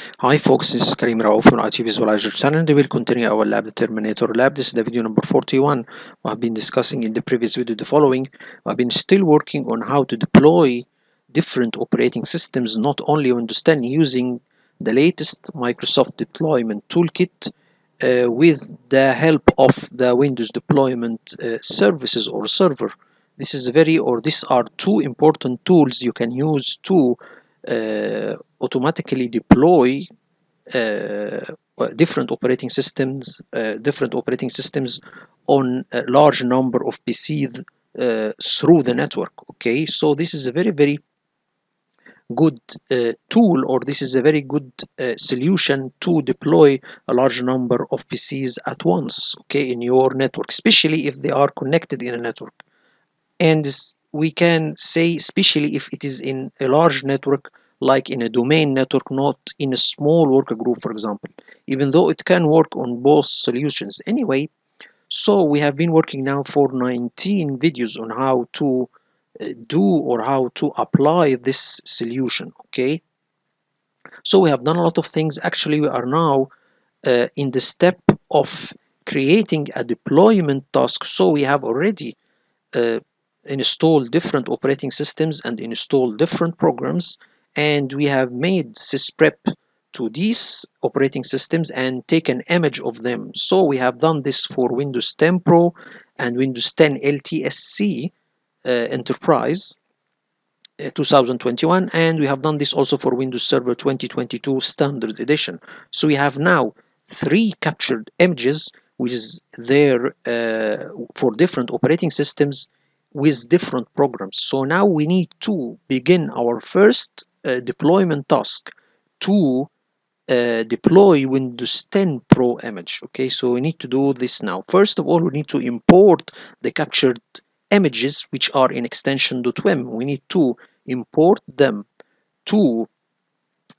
Hi folks, this is Karim Raouf from IT Visualizer channel and we will continue our lab, the Terminator lab. This is the video number 41. We have been discussing in the previous video the following. I've been still working on how to deploy different operating systems, not only Windows 10, using the latest Microsoft deployment toolkit with the help of the Windows deployment services or server. These are two important tools you can use to automatically deploy uh, different operating systems on a large number of PCs through the network. Okay, so this is a very good tool, or this is a very good solution to deploy a large number of PCs at once, okay, in your network, especially if they are connected in a network. And we can say especially if it is in a large network, like in a domain network, not in a small worker group, for example, even though it can work on both solutions anyway. So we have been working now for 19 videos on how to do or how to apply this solution. Okay, so we have done a lot of things. Actually, we are now in the step of creating a deployment task. So we have already uh, install different operating systems and install different programs, and we have made sysprep to these operating systems and take an image of them. So we have done this for Windows 10 Pro and Windows 10 LTSC Enterprise 2021, and we have done this also for Windows Server 2022 Standard Edition. So we have now three captured images with their for different operating systems with different programs. So now we need to begin our first deployment task to deploy Windows 10 Pro image. Okay, so we need to do this now. First of all, we need to import the captured images which are in extension.wim. We need to import them to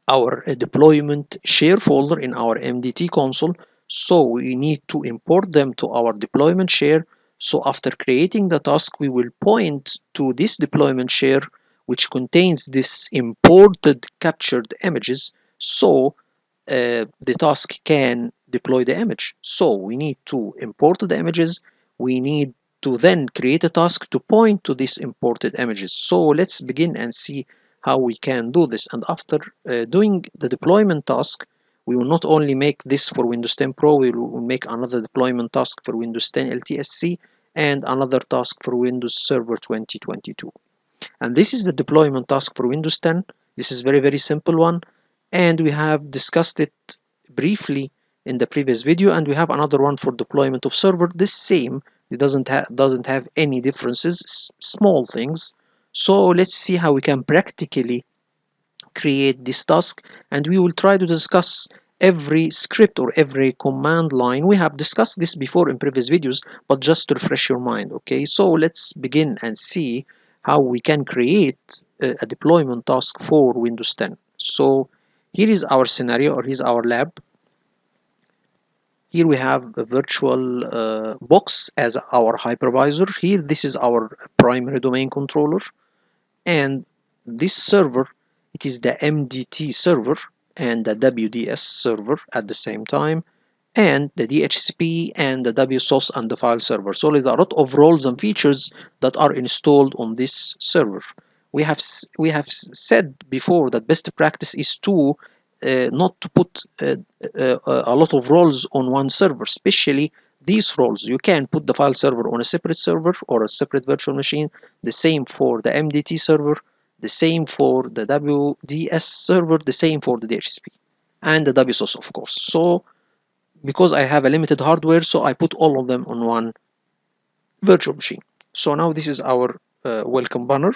our deployment share folder in our MDT console. So we need to import them to our deployment share. So after creating the task, we will point to this deployment share which contains this imported captured images, so the task can deploy the image. So we need to import the images. We need to then create a task to point to these imported images. So let's begin and see how we can do this. And after doing the deployment task, we will not only make this for Windows 10 Pro, we will make another deployment task for Windows 10 LTSC and another task for Windows Server 2022. And this is the deployment task for Windows 10. This is very simple one, and we have discussed it briefly in the previous video, and we have another one for deployment of server, the same. It doesn't have any differences, small things. So let's see how we can practically create this task, and we will try to discuss every script or every command line. We have discussed this before in previous videos, but just to refresh your mind. Okay, so let's begin and see how we can create a deployment task for Windows 10. So here is our scenario, or here's our lab. Here we have a virtual box as our hypervisor. Here, this is our primary domain controller, and this server, it is the MDT server and the WDS server at the same time, and the DHCP and the WSOS and the file server. So there are a lot of roles and features that are installed on this server. We have said before that best practice is to not to put a lot of roles on one server, especially these roles. You can put the file server on a separate server or a separate virtual machine. The same for the MDT server, the same for the WDS server, the same for the DHCP, and the WSOS, of course. So because I have a limited hardware, so I put all of them on one virtual machine. So now this is our welcome banner.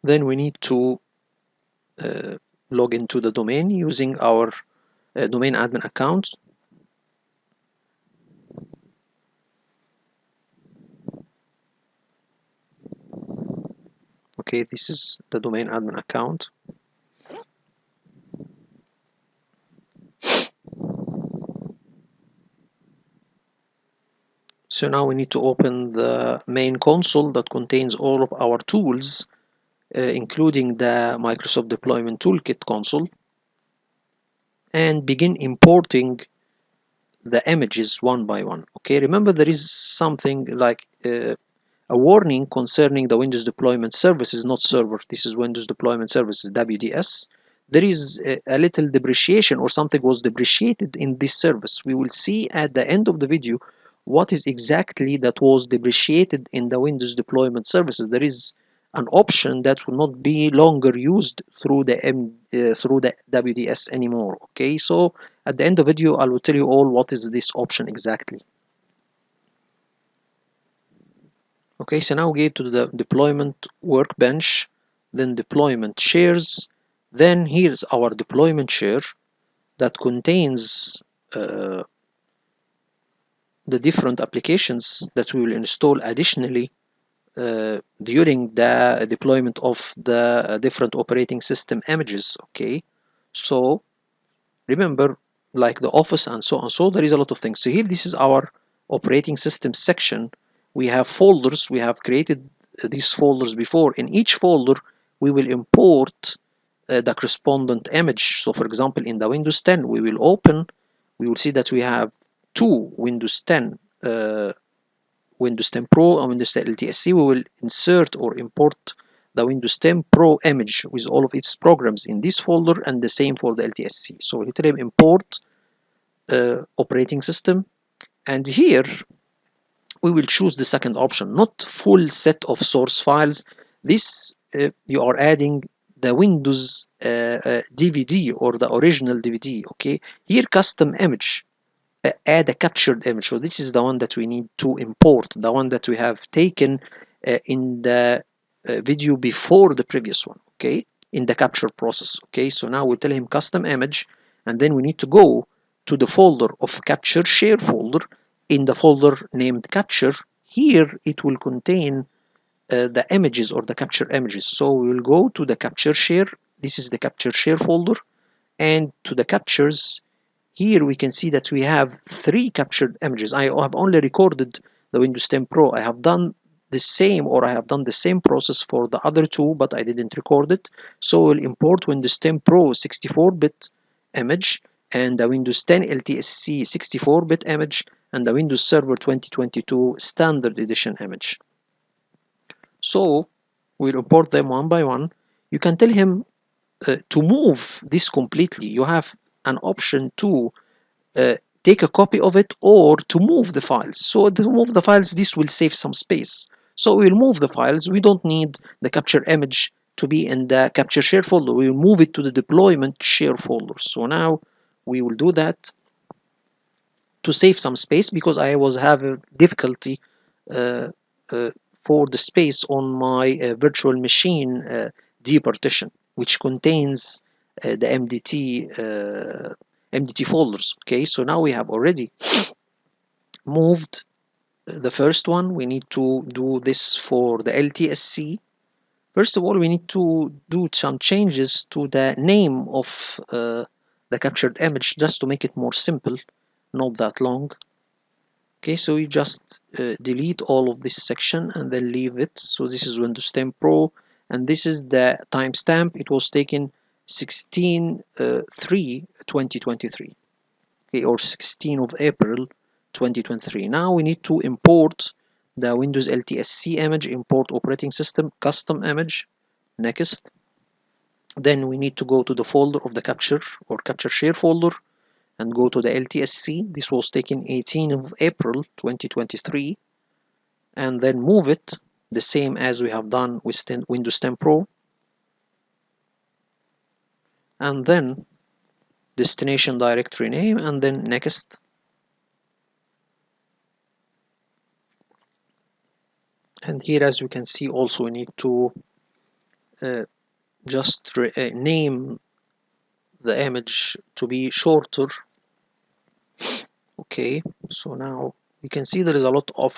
Then we need to uh, log into the domain using our domain admin account. Okay, this is the domain admin account. So now we need to open the main console that contains all of our tools, including the Microsoft Deployment Toolkit console. and begin importing the images one by one. Okay, remember there is something like a warning concerning the Windows Deployment Services, not server. This is Windows Deployment Services, WDS. There is a little depreciation, or something was depreciated in this service. We will see at the end of the video what is exactly that was depreciated in the Windows Deployment Services. There is an option that will not be longer used through the WDS anymore. Okay, so at the end of the video I will tell you all what is this option exactly. Okay, so now we get to the deployment workbench, then deployment shares. Then here's our deployment share that contains the different applications that we will install additionally during the deployment of the different operating system images. Okay, so remember, like the office and so on, so there is a lot of things. So here, this is our operating system section. We have folders. We have created these folders before. In each folder we will import the correspondent image. So for example, in the Windows 10 we will see that we have two Windows 10 Windows 10 Pro and Windows 10 LTSC. We will insert or import the Windows 10 Pro image with all of its programs in this folder, and the same for the LTSC. So literally import operating system, and here we will choose the second option, not full set of source files. This you are adding the Windows DVD or the original DVD. Okay, here custom image, add a captured image. So this is the one that we need to import, the one that we have taken in the video before the previous one. Okay, in the capture process. Okay, so now we tell him custom image, and then we need to go to the folder of capture share folder. In the folder named capture, here it will contain the images or the capture images. So we will go to the capture share. This is the capture share folder, and to the captures. Here we can see that we have three captured images. I have only recorded the Windows 10 Pro. I have done the same, or I have done the same process for the other two, but I didn't record it. So we'll import Windows 10 Pro 64-bit image, and the Windows 10 LTSC 64-bit image, and the Windows Server 2022 Standard Edition image. So we'll import them one by one. You can tell him to move this completely. You have an option to take a copy of it, or to move the files. So to move the files, this will save some space. So we'll move the files. We don't need the capture image to be in the capture share folder. We will move it to the deployment share folder. So now we will do that to save some space, because I was having difficulty uh, uh, for the space on my virtual machine departition, which contains the MDT folders. Okay, so now we have already moved the first one. We need to do this for the LTSC. First of all, we need to do some changes to the name of the captured image, just to make it more simple, not that long. Okay, so we just delete all of this section and then leave it. So this is Windows 10 Pro, and this is the timestamp. It was taken 16/3/2023, okay, or 16 of April 2023. Now we need to import the Windows LTSC image, import operating system, custom image, next. Then we need to go to the folder of the capture or capture share folder, and go to the LTSC. This was taken 18 of April 2023, and then move it the same as we have done with Windows 10 Pro, and then destination directory name, and then next. And here, as you can see, also we need to just name the image to be shorter. Okay, so now you can see there is a lot of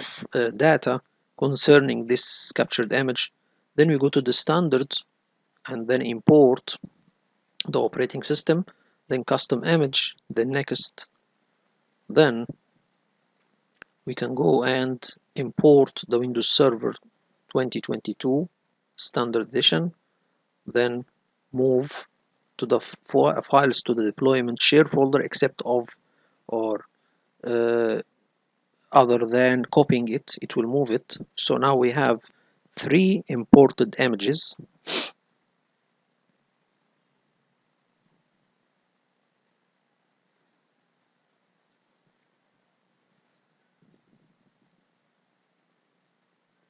data concerning this captured image. Then we go to the standard, and then import the operating system, then custom image, then next. Then we can go and import the Windows Server 2022 Standard Edition, then move to the files to the deployment share folder except of or uh, other than copying it, it will move it. So now we have 3 imported images.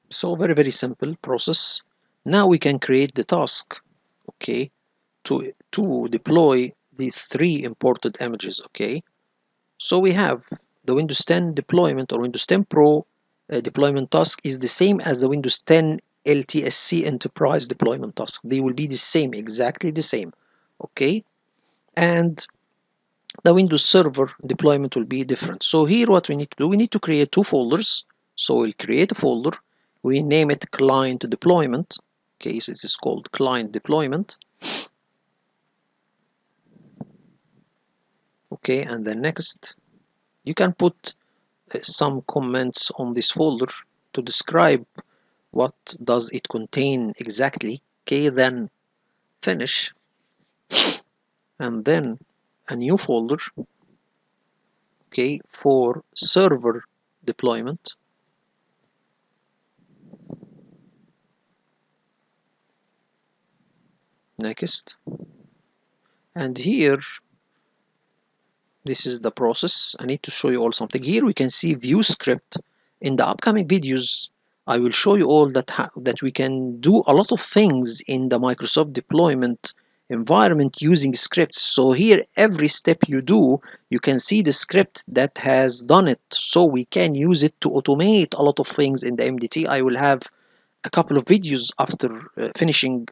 So very simple process. Now we can create the task, okay, to deploy these 3 imported images, okay. So we have the Windows 10 deployment or Windows 10 Pro deployment task is the same as the Windows 10 LTSC Enterprise deployment task. They will be the same, exactly the same, okay. And the Windows Server deployment will be different. So here what we need to do, we need to create 2 folders. So we'll create a folder, we name it client deployment. Okay, so this is called client deployment. Okay, and then next, you can put some comments on this folder to describe what does it contain exactly. Okay, then finish, and then a new folder, okay, for server deployment. Next, and here this is the process. I need to show you all something. Here we can see view script. In the upcoming videos I will show you all that we can do a lot of things in the Microsoft deployment environment using scripts. So here every step you do, you can see the script that has done it, so we can use it to automate a lot of things in the MDT. I will have a couple of videos after finishing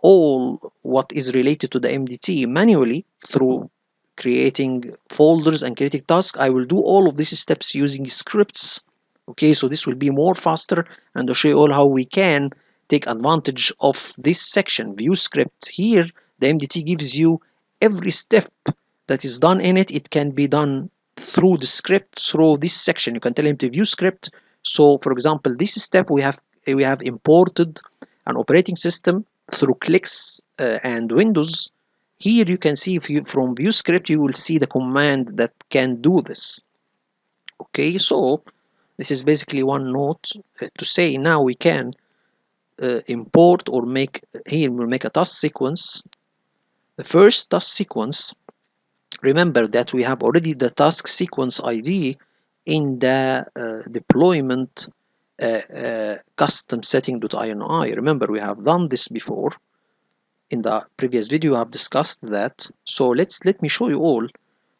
all what is related to the MDT manually through creating folders and creating tasks. I will do all of these steps using scripts. Okay, so this will be more faster, and I'll show you all how we can take advantage of this section, view script. Here the MDT gives you every step that is done in it. It can be done through the script, through this section. You can tell him to view script. So for example, this step we have imported an operating system through clicks and Windows. Here you can see, if you from view script, you will see the command that can do this. Okay, so this is basically one note to say now we can import or make. Here we'll make a task sequence. The first task sequence, remember that we have already the task sequence ID in the deployment custom setting.ini. Remember, we have done this before. In the previous video I have discussed that. So let me show you all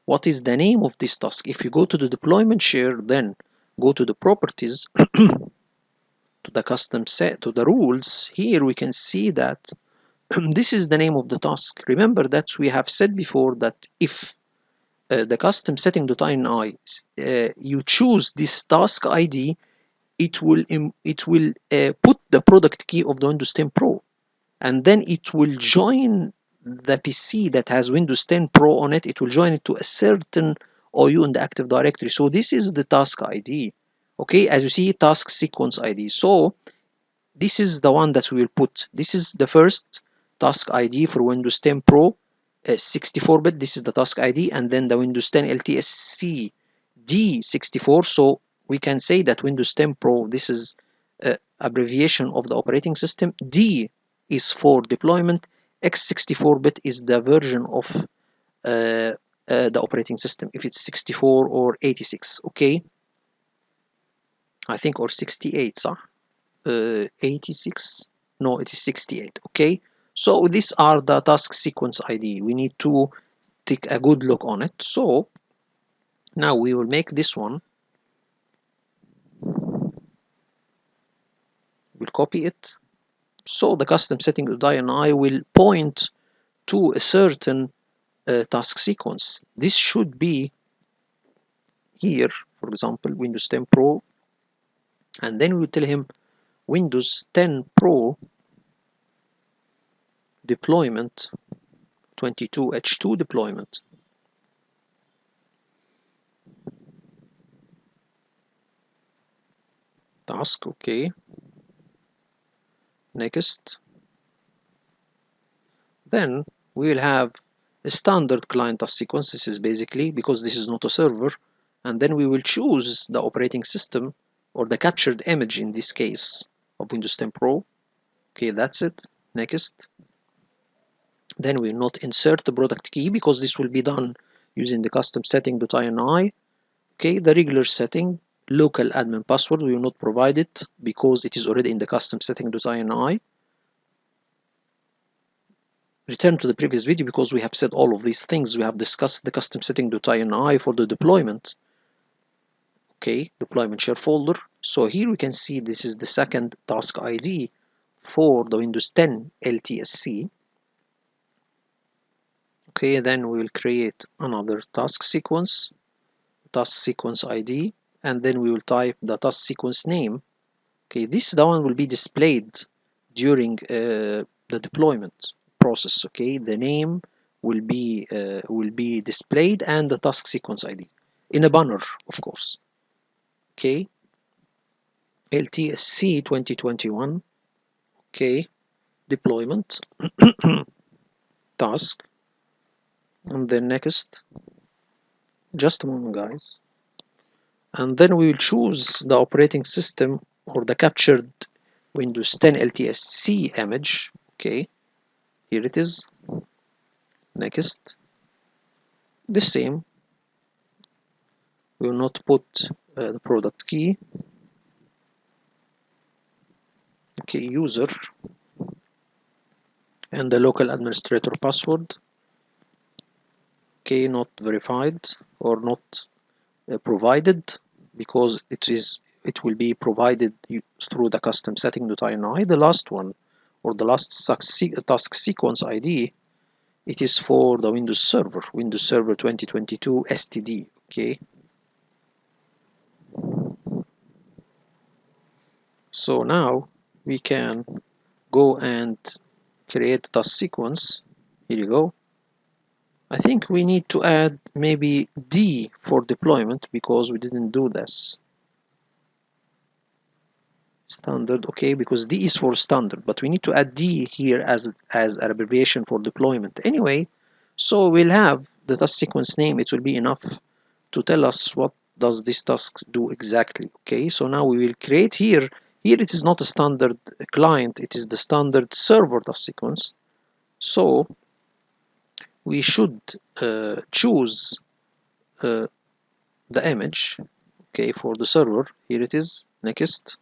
what is the name of this task. If you go to the deployment share, then go to the properties, to the custom set, to the rules. Here we can see that this is the name of the task. Remember that we have said before that if the custom setting.ini you choose this task ID, it will put the product key of the Windows 10 Pro, and then it will join the PC that has Windows 10 Pro on it. It will join it to a certain OU in the Active Directory. So this is the task ID. Okay, as you see, task sequence ID. So this is the one that we will put. This is the first task ID for Windows 10 Pro, 64-bit. This is the task ID, and then the Windows 10 LTSC D64. So we can say that Windows 10 Pro, this is abbreviation of the operating system. D is for deployment. X64-bit is the version of the operating system, if it's 64 or 86. Okay, I think, or 68, صح? 86, no, it is 68. Okay, so these are the task sequence ID. We need to take a good look on it. So now we will make this one. We'll copy it. So the custom setting of DINI will point to a certain task sequence. This should be here, for example, Windows 10 Pro, and then we tell him Windows 10 Pro deployment 22H2 deployment. Task, okay. Next. Then we will have a standard client task sequence. This is basically because this is not a server, and then we will choose the operating system or the captured image in this case of Windows 10 Pro. Okay, that's it. Next. Then we will not insert the product key because this will be done using the custom setting.ini. Okay, the regular setting, local admin password, we will not provide it because it is already in the custom setting.ini. Return to the previous video because we have said all of these things. We have discussed the custom setting.ini for the deployment. Okay, deployment share folder. So here we can see this is the second task ID for the Windows 10 LTSC. Okay, then we will create another task sequence ID, and then we will type the task sequence name. Okay, this one will be displayed during the deployment process. Okay, the name will be displayed and the task sequence ID in a banner, of course. Okay, LTSC 2021. Okay, deployment task, and then next. Just a moment, guys. And then we will choose the operating system or the captured Windows 10 LTSC image. Okay, here it is. Next. The same. We will not put the product key. Okay, user and the local administrator password. Okay, not verified or not provided because it will be provided through the custom setting.ini. The last one or the last task sequence ID, it is for the Windows Server 2022 STD. Okay, so now we can go and create the task sequence. Here you go. I think we need to add maybe D for deployment because we didn't do this. Standard, okay, because D is for standard, but we need to add D here as an abbreviation for deployment anyway. So we'll have the task sequence name. It will be enough to tell us what does this task do exactly. Okay, so now we will create here it is not a standard client, it is the standard server task sequence. So we should choose the image, okay, for the server. Here it is. Next,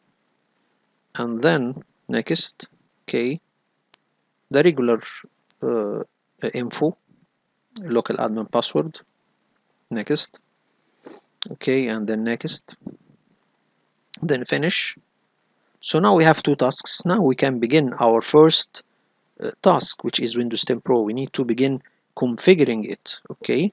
and then next. Okay, the regular info, local admin password. Next. Okay, and then next, then finish. So now we have two tasks. Now we can begin our first task, which is Windows 10 Pro. We need to begin configuring it. Okay,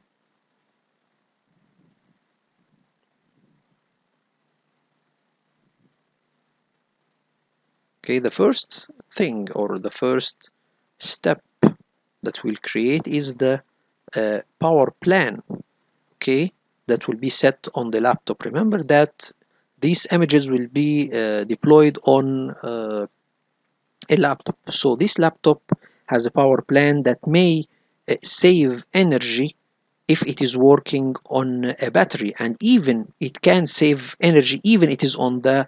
the first thing or the first step that we'll create is the power plan. Okay, that will be set on the laptop. Remember that these images will be deployed on a laptop. So this laptop has a power plan that may save energy if it is working on a battery, and even it can save energy even it is on the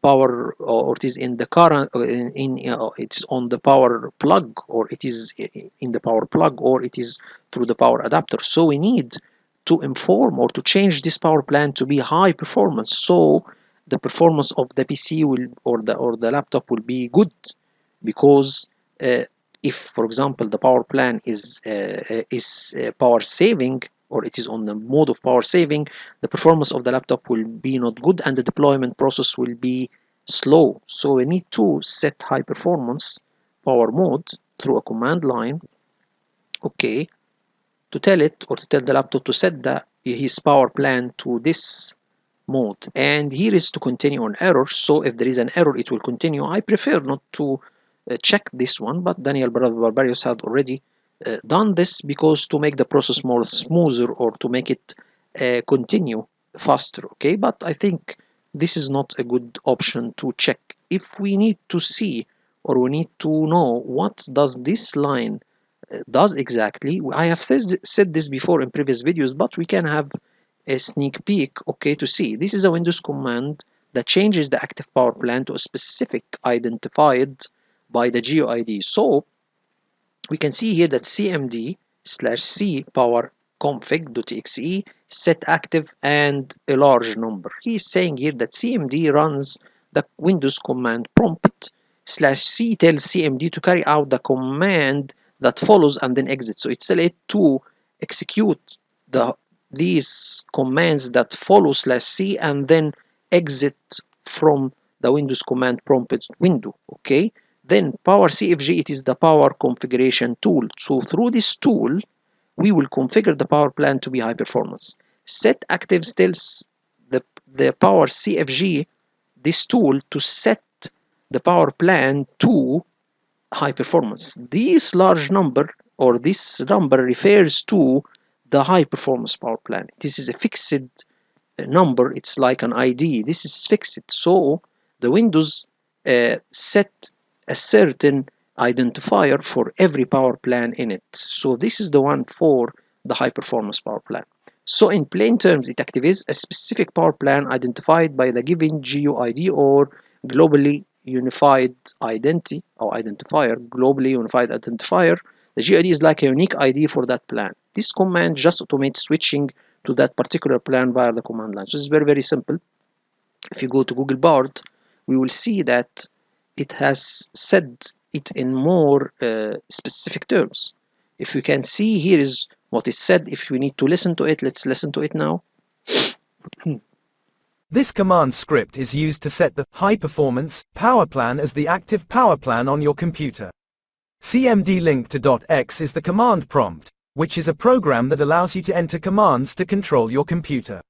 power, or it is in the current, it's on the power plug, or it is in the power plug, or it is through the power adapter. So we need to inform or to change this power plan to be high performance, so the performance of the PC will or the laptop will be good, because if, for example, the power plan is power saving, or it is on the mode of power saving, the performance of the laptop will be not good and the deployment process will be slow. So we need to set high performance power mode through a command line, okay, to tell it or to tell the laptop to set his power plan to this mode. And here is to continue on error. So if there is an error, it will continue. I prefer not to check this one, but Daniel Barbarius had already done this because to make the process more smoother or to make it continue faster. Okay, but I think this is not a good option to check. If we need to see or we need to know what does this line does exactly, I have said this before in previous videos, but we can have a sneak peek, okay, to see. This is a Windows command that changes the active power plant to a specific identified by the GUID. So we can see here that cmd/c power config.exe set active and a large number. He is saying here that cmd runs the Windows command prompt/c tells cmd to carry out the command that follows and then exits. So it's telling it to execute these commands that follow/c and then exit from the Windows command prompt window. Okay, then power CFG, it is the power configuration tool. So through this tool, we will configure the power plant to be high performance. Set active tells the power CFG, this tool, to set the power plant to high performance. This large number, or this number, refers to the high performance power plant. This is a fixed number, it's like an ID. This is fixed. So the Windows set a certain identifier for every power plan in it. So this is the one for the high performance power plan. So in plain terms, it activates a specific power plan identified by the given GUID or globally unified identity or identifier. Globally unified identifier. The GUID is like a unique ID for that plan. This command just automates switching to that particular plan via the command line. So it's very, very simple. If you go to Google Bard, we will see that it has said it in more specific terms. If you can see, here is what is said. If we need to listen to it, let's listen to it now. This command script is used to set the high-performance power plan as the active power plan on your computer. cmd-link to .x is the command prompt, which is a program that allows you to enter commands to control your computer.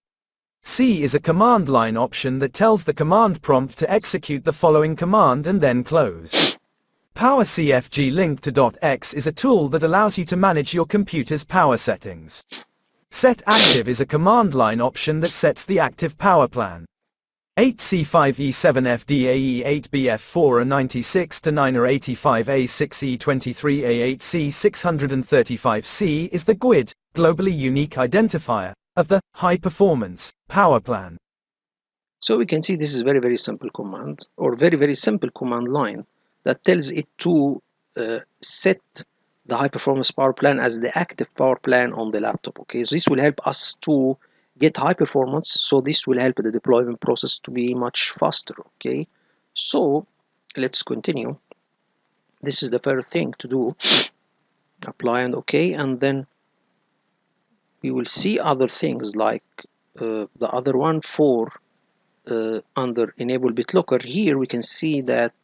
C is a command line option that tells the command prompt to execute the following command and then close. Power CFG-link to .x is a tool that allows you to manage your computer's power settings. Set active is a command line option that sets the active power plan. 8C5E7FDAE8BF4A95A6E23A8C635C is the GUID, globally unique identifier, of the high-performance power plan. So we can see this is very, very simple command, or very, very simple command line that tells it to set the high performance power plan as the active power plan on the laptop. Okay, so this will help us to get high performance, so this will help the deployment process to be much faster. Okay, so let's continue. This is the first thing to do. Apply and okay, and then we will see other things like the other one for under enable BitLocker. Here we can see that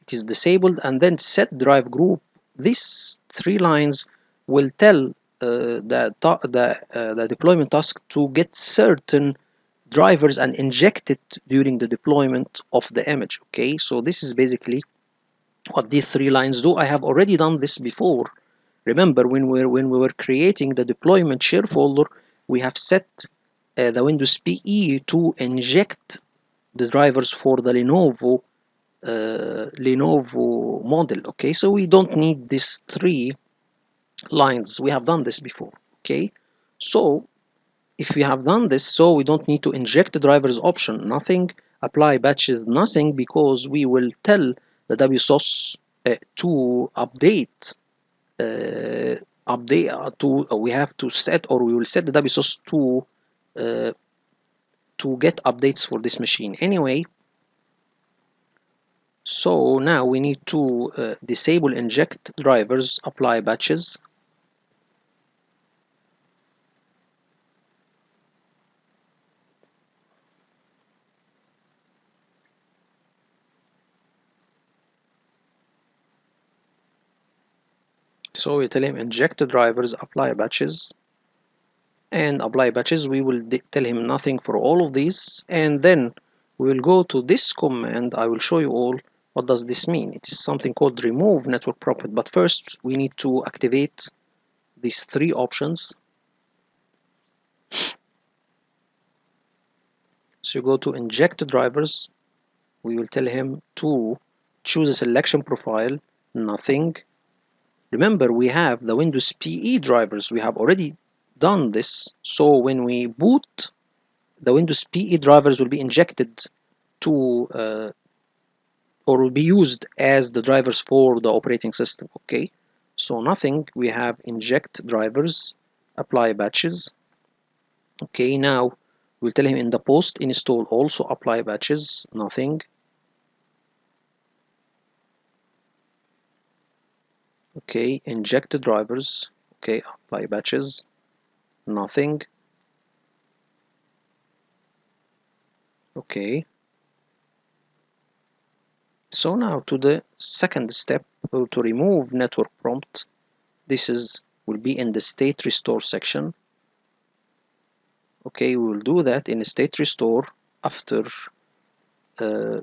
it is disabled, and then set drive group. These three lines will tell the deployment task to get certain drivers and inject it during the deployment of the image. Okay, so this is basically what these three lines do. I have already done this before. Remember, when we were creating the deployment share folder, we have set the Windows PE to inject the drivers for the Lenovo model. Okay, so we don't need these three lines. We have done this before. Okay, so if we have done this, so we don't need to inject the drivers option, nothing, apply batches, nothing, because we will tell the WSOS to update we have to set, or we will set the WSOS to get updates for this machine anyway. So now we need to disable inject drivers, apply batches. So we tell him inject the drivers, apply batches, and apply batches. We will tell him nothing for all of these, and then we will go to this command. I will show you all what does this mean. It is something called remove network property, but first we need to activate these three options. So you go to inject drivers. We will tell him to choose a selection profile, nothing, Remember, we have the Windows PE drivers. We have already done this. So when we boot, the Windows PE drivers will be injected to or will be used as the drivers for the operating system. Okay, so nothing. We have inject drivers, apply batches. Okay, now we'll tell him in the post install also apply batches. Nothing. Okay, inject the drivers. Okay, apply batches. Nothing. Okay, so now to the second step, to remove network prompt. This is will be in the state restore section. Okay, we will do that in state restore after uh,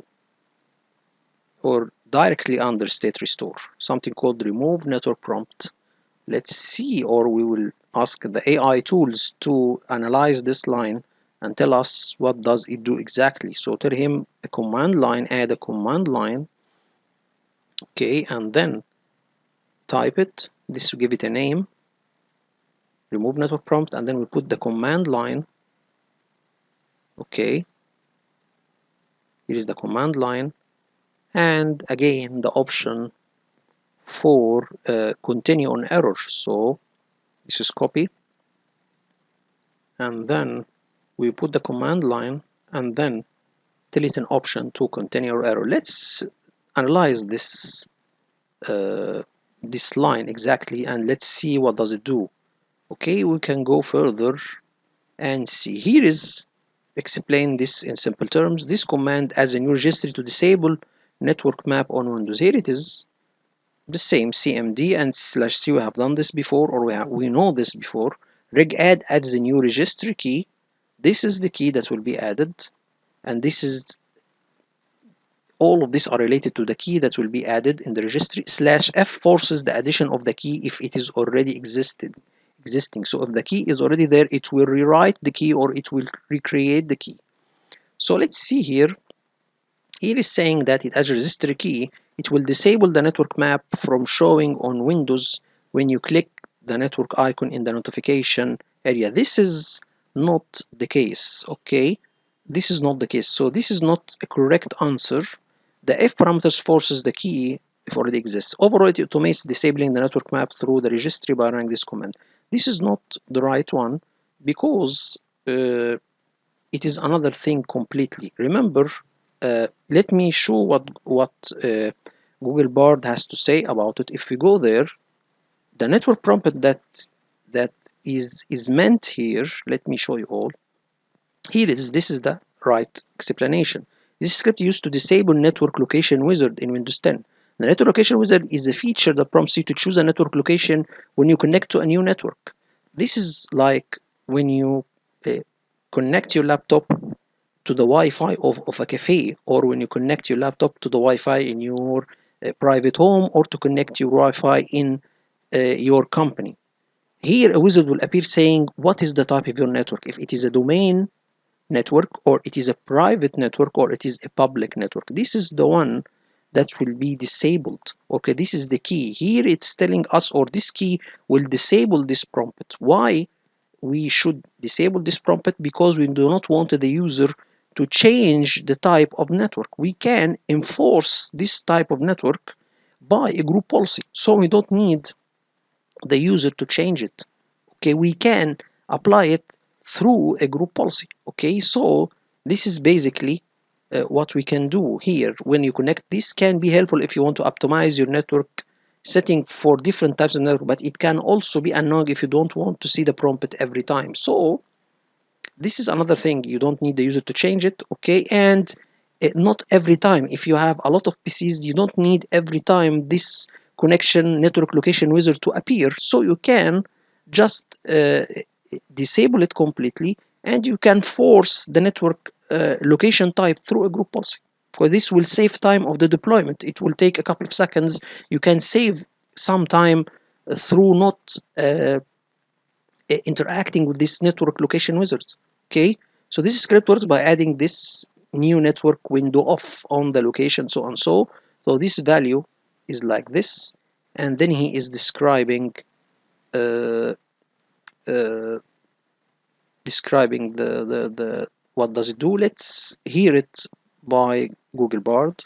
or directly under state restore, something called remove network prompt. Let's see, or we will ask the AI tools to analyze this line and tell us what does it do exactly. So tell him a command line, add a command line. Okay, and then type it. This will give it a name, remove network prompt, and then we put the command line. Okay, here is the command line, and again the option for continue on error. So this is copy, and then we put the command line and then tell it an option to continue error. Let's analyze this line exactly, and let's see what does it do. Okay, we can go further and see. Here is explain this in simple terms. This command adds a new registry to disable network map on Windows. Here it is the same cmd and /c. We have done this before, or we know this before. Regadd adds a new registry key. This is the key that will be added, and this is all of these are related to the key that will be added in the registry. /f forces the addition of the key if it is already existing. So if the key is already there, it will rewrite the key or it will recreate the key. So let's see here. Here is saying that it as a registry key, it will disable the network map from showing on Windows when you click the network icon in the notification area. This is not the case. Okay, this is not the case. So this is not a correct answer. The if parameters forces the key if already exists. Overall, it automates disabling the network map through the registry by running this command. This is not the right one because it is another thing completely. Remember, let me show what Google Bard has to say about it. If we go there, the network prompt that is meant here. Let me show you all. Here it is. This is the right explanation. This script used to disable network location wizard in Windows 10. The network location wizard is a feature that prompts you to choose a network location when you connect to a new network. This is like when you connect your laptop to the Wi-Fi of a cafe, or when you connect your laptop to the Wi-Fi in your private home, or to connect your Wi-Fi in your company. Here a wizard will appear saying what is the type of your network, if it is a domain network, or it is a private network, or it is a public network. This is the one that will be disabled. Okay, this is the key. Here it's telling us, or this key will disable this prompt. Why we should disable this prompt? Because we do not want the user to change the type of network. We can enforce this type of network by a group policy, so we don't need the user to change it. Okay, we can apply it through a group policy. Okay, so this is basically what we can do here. When you connect, this can be helpful if you want to optimize your network setting for different types of network, but it can also be annoying if you don't want to see the prompt every time. So this is another thing. You don't need the user to change it. Okay, and not every time. If you have a lot of PCs, you don't need every time this connection network location wizard to appear. So you can just disable it completely, and you can force the network location type through a group policy. For this will save time of the deployment. It will take a couple of seconds. You can save some time through not interacting with this network location wizards. Okay, so this script works by adding this new network window off on the location, so on. So this value is like this, and then he is describing uh, uh, the what does it do. Let's hear it by Google Bard.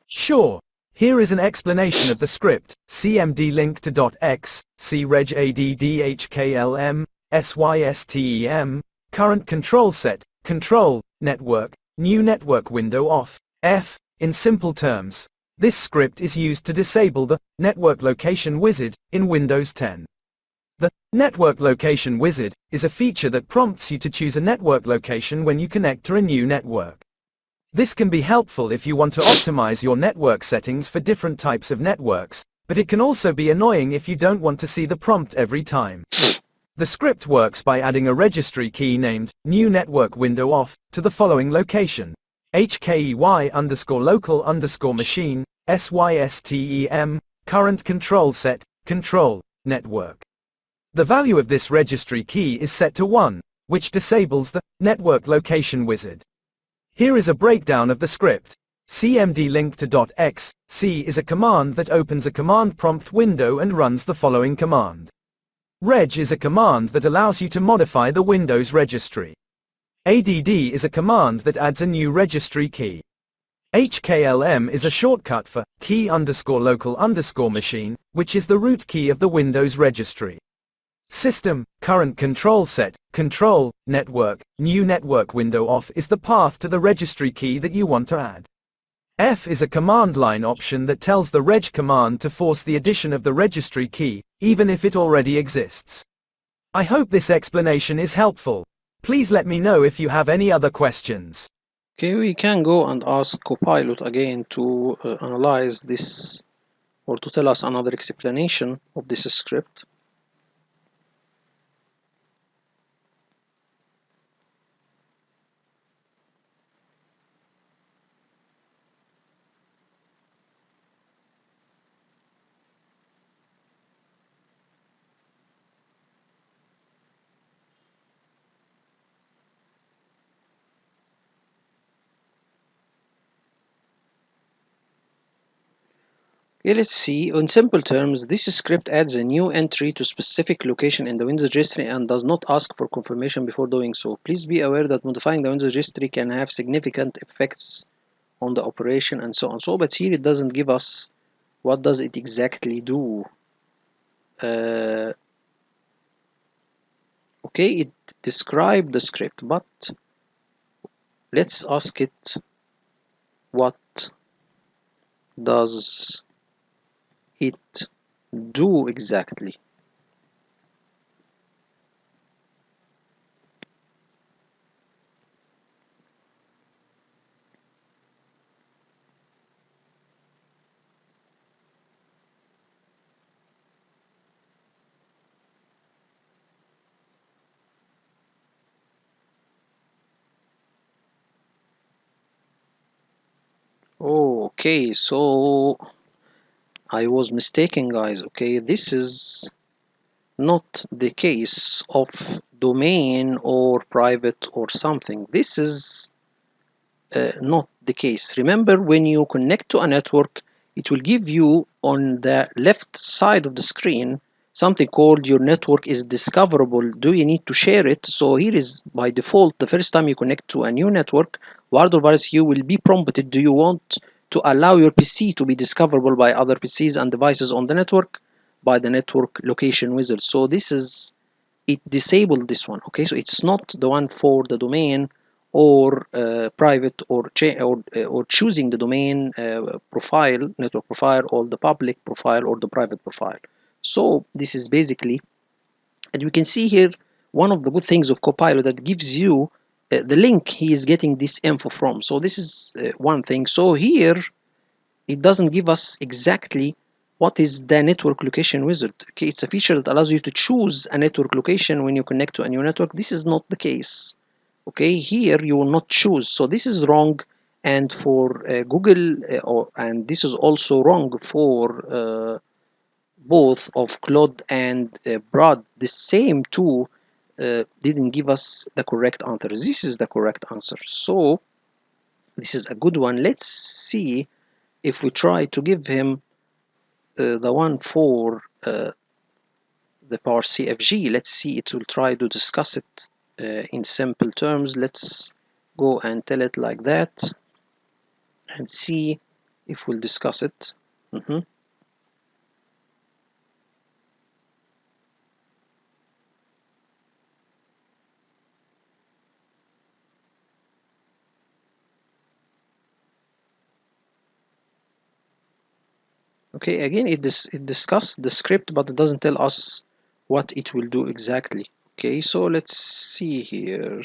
Sure. Here is an explanation of the script. CMD link to .x, C reg addhklm, system, current control set, control, network, new network window off, F. In simple terms, this script is used to disable the network location wizard in Windows 10. The network location wizard is a feature that prompts you to choose a network location when you connect to a new network. This can be helpful if you want to optimize your network settings for different types of networks, but it can also be annoying if you don't want to see the prompt every time. The script works by adding a registry key named new network window off to the following location: HKEY_local_machine, SYSTEM, current control set, control, network. The value of this registry key is set to 1, which disables the network location wizard. Here is a breakdown of the script. CMD link to .x, C is a command that opens a command prompt window and runs the following command. Reg is a command that allows you to modify the Windows registry. ADD is a command that adds a new registry key. HKLM is a shortcut for key_local_machine, which is the root key of the Windows registry. System, current control set, control, network, new network window off is the path to the registry key that you want to add. F is a command line option that tells the reg command to force the addition of the registry key, even if it already exists. I hope this explanation is helpful. Please let me know if you have any other questions. Okay, we can go and ask Copilot again to analyze this or to tell us another explanation of this script. Okay, let's see. In simple terms, this script adds a new entry to specific location in the Windows registry and does not ask for confirmation before doing so. Please be aware that modifying the Windows registry can have significant effects on the operation and so on. So, but here it doesn't give us what does it exactly do. Okay, it described the script, but let's ask it what does it do exactly. Okay, so I was mistaken, guys. Okay, this is not the case of domain or private or something. This is not the case. Remember, when you connect to a network, it will give you on the left side of the screen something called your network is discoverable. Do you need to share it? So here is by default, the first time you connect to a new network, wired or wireless, you will be prompted, do you want to allow your PC to be discoverable by other PCs and devices on the network by the network location wizard. So this is, it disabled this one. Okay, so it's not the one for the domain or private or choosing the domain profile, network profile, or the public profile or the private profile. So this is basically, and you can see here one of the good things of Copilot that gives you the link he is getting this info from. So this is one thing. So here it doesn't give us exactly what is the network location wizard. Okay, it's a feature that allows you to choose a network location when you connect to a new network. This is not the case. Okay, here you will not choose, so this is wrong. And for Google and this is also wrong for both of Claude and Brad. The same two didn't give us the correct answer. This is the correct answer, so this is a good one. Let's see if we try to give him the one for the power CFG, let's see, it will try to discuss it in simple terms. Let's go and tell it like that and see if we'll discuss it. Okay, again, it discussed the script, but it doesn't tell us what it will do exactly. Okay, so let's see here.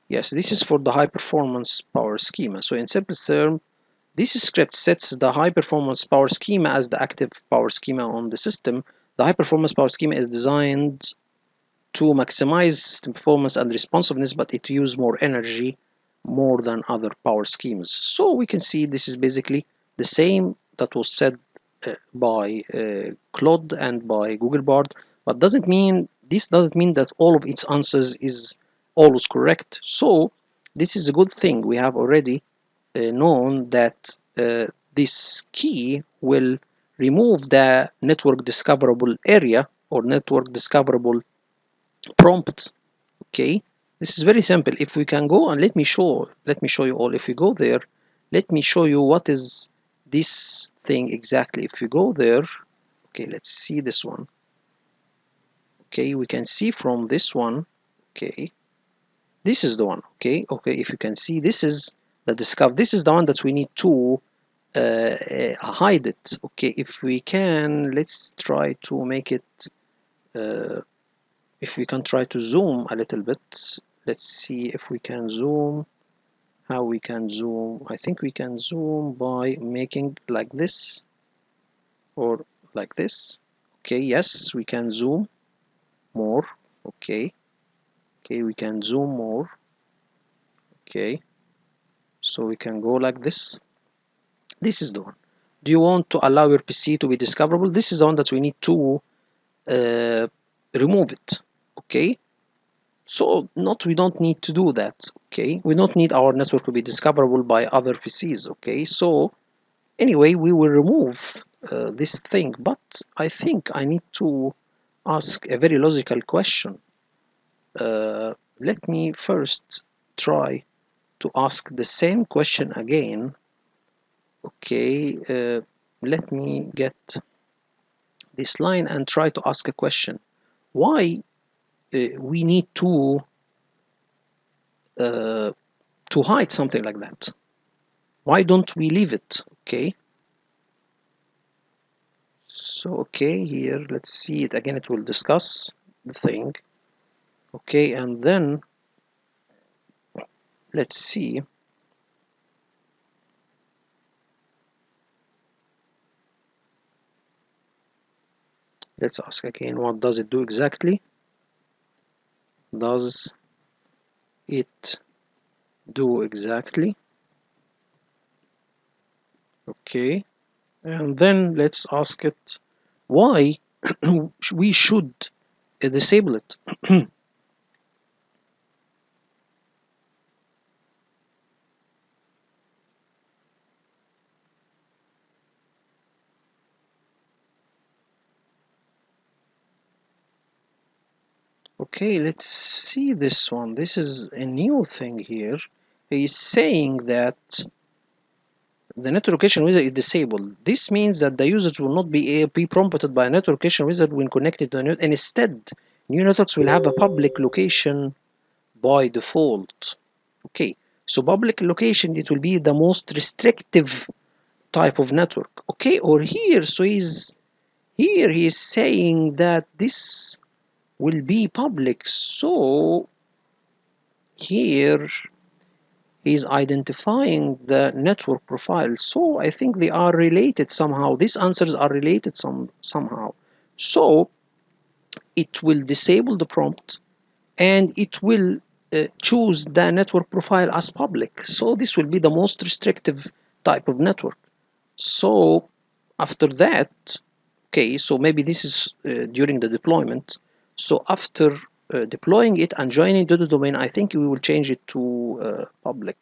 Yes, this is for the high performance power schema. So in simple terms, this script sets the high performance power schema as the active power schema on the system. The high performance power schema is designed to maximize system performance and responsiveness, but it uses more energy more than other power schemes. So we can see this is basically the same that was said by Claude and by Google Bard, but doesn't mean that all of its answers is always correct. So this is a good thing. We have already known that this key will remove the network discoverable area or network discoverable prompt. Okay, this is very simple. If we can go and let me show you all. If we go there, let me show you what is this thing exactly. If you go there, okay, let's see this one. Okay, we can see from this one. Okay, this is the one. Okay, if you can see, this is the discover. This is the one that we need to hide it. Okay, if we can, let's try to make it if we can try to zoom a little bit. Let's see if we can zoom. How we can zoom? I think we can zoom by making like this or like this. Okay, yes, we can zoom more. Okay, we can zoom more. Okay, so we can go like this. This is the one. Do you want to allow your PC to be discoverable? This is the one that we need to uh, remove it. Okay, so we don't need to do that. Okay, we don't need our network to be discoverable by other PCs. Okay, so anyway, we will remove this thing, but I think I need to ask a very logical question. Let me first try to ask the same question again. Okay, let me get this line and try to ask a question. Why we need to hide something like that? Why don't we leave it? Okay, so okay, here let's see it again. It will discuss the thing. Okay, and then let's see. Let's ask again, what does it do exactly? Does it do exactly? Okay, and then let's ask it why we should disable it. Okay, let's see this one. This is a new thing here. He's saying that the network location wizard is disabled. This means that the user will not be prompted by a network location wizard when connected to a network, and instead, new networks will have a public location by default. Okay, so public location, it will be the most restrictive type of network. Okay, or here, so he's saying that this will be public. So here is identifying the network profile. So I think they are related somehow. These answers are related somehow. So it will disable the prompt and it will choose the network profile as public. So this will be the most restrictive type of network. So after that, okay, so maybe this is during the deployment. So after deploying it and joining the domain, I think we will change it to public,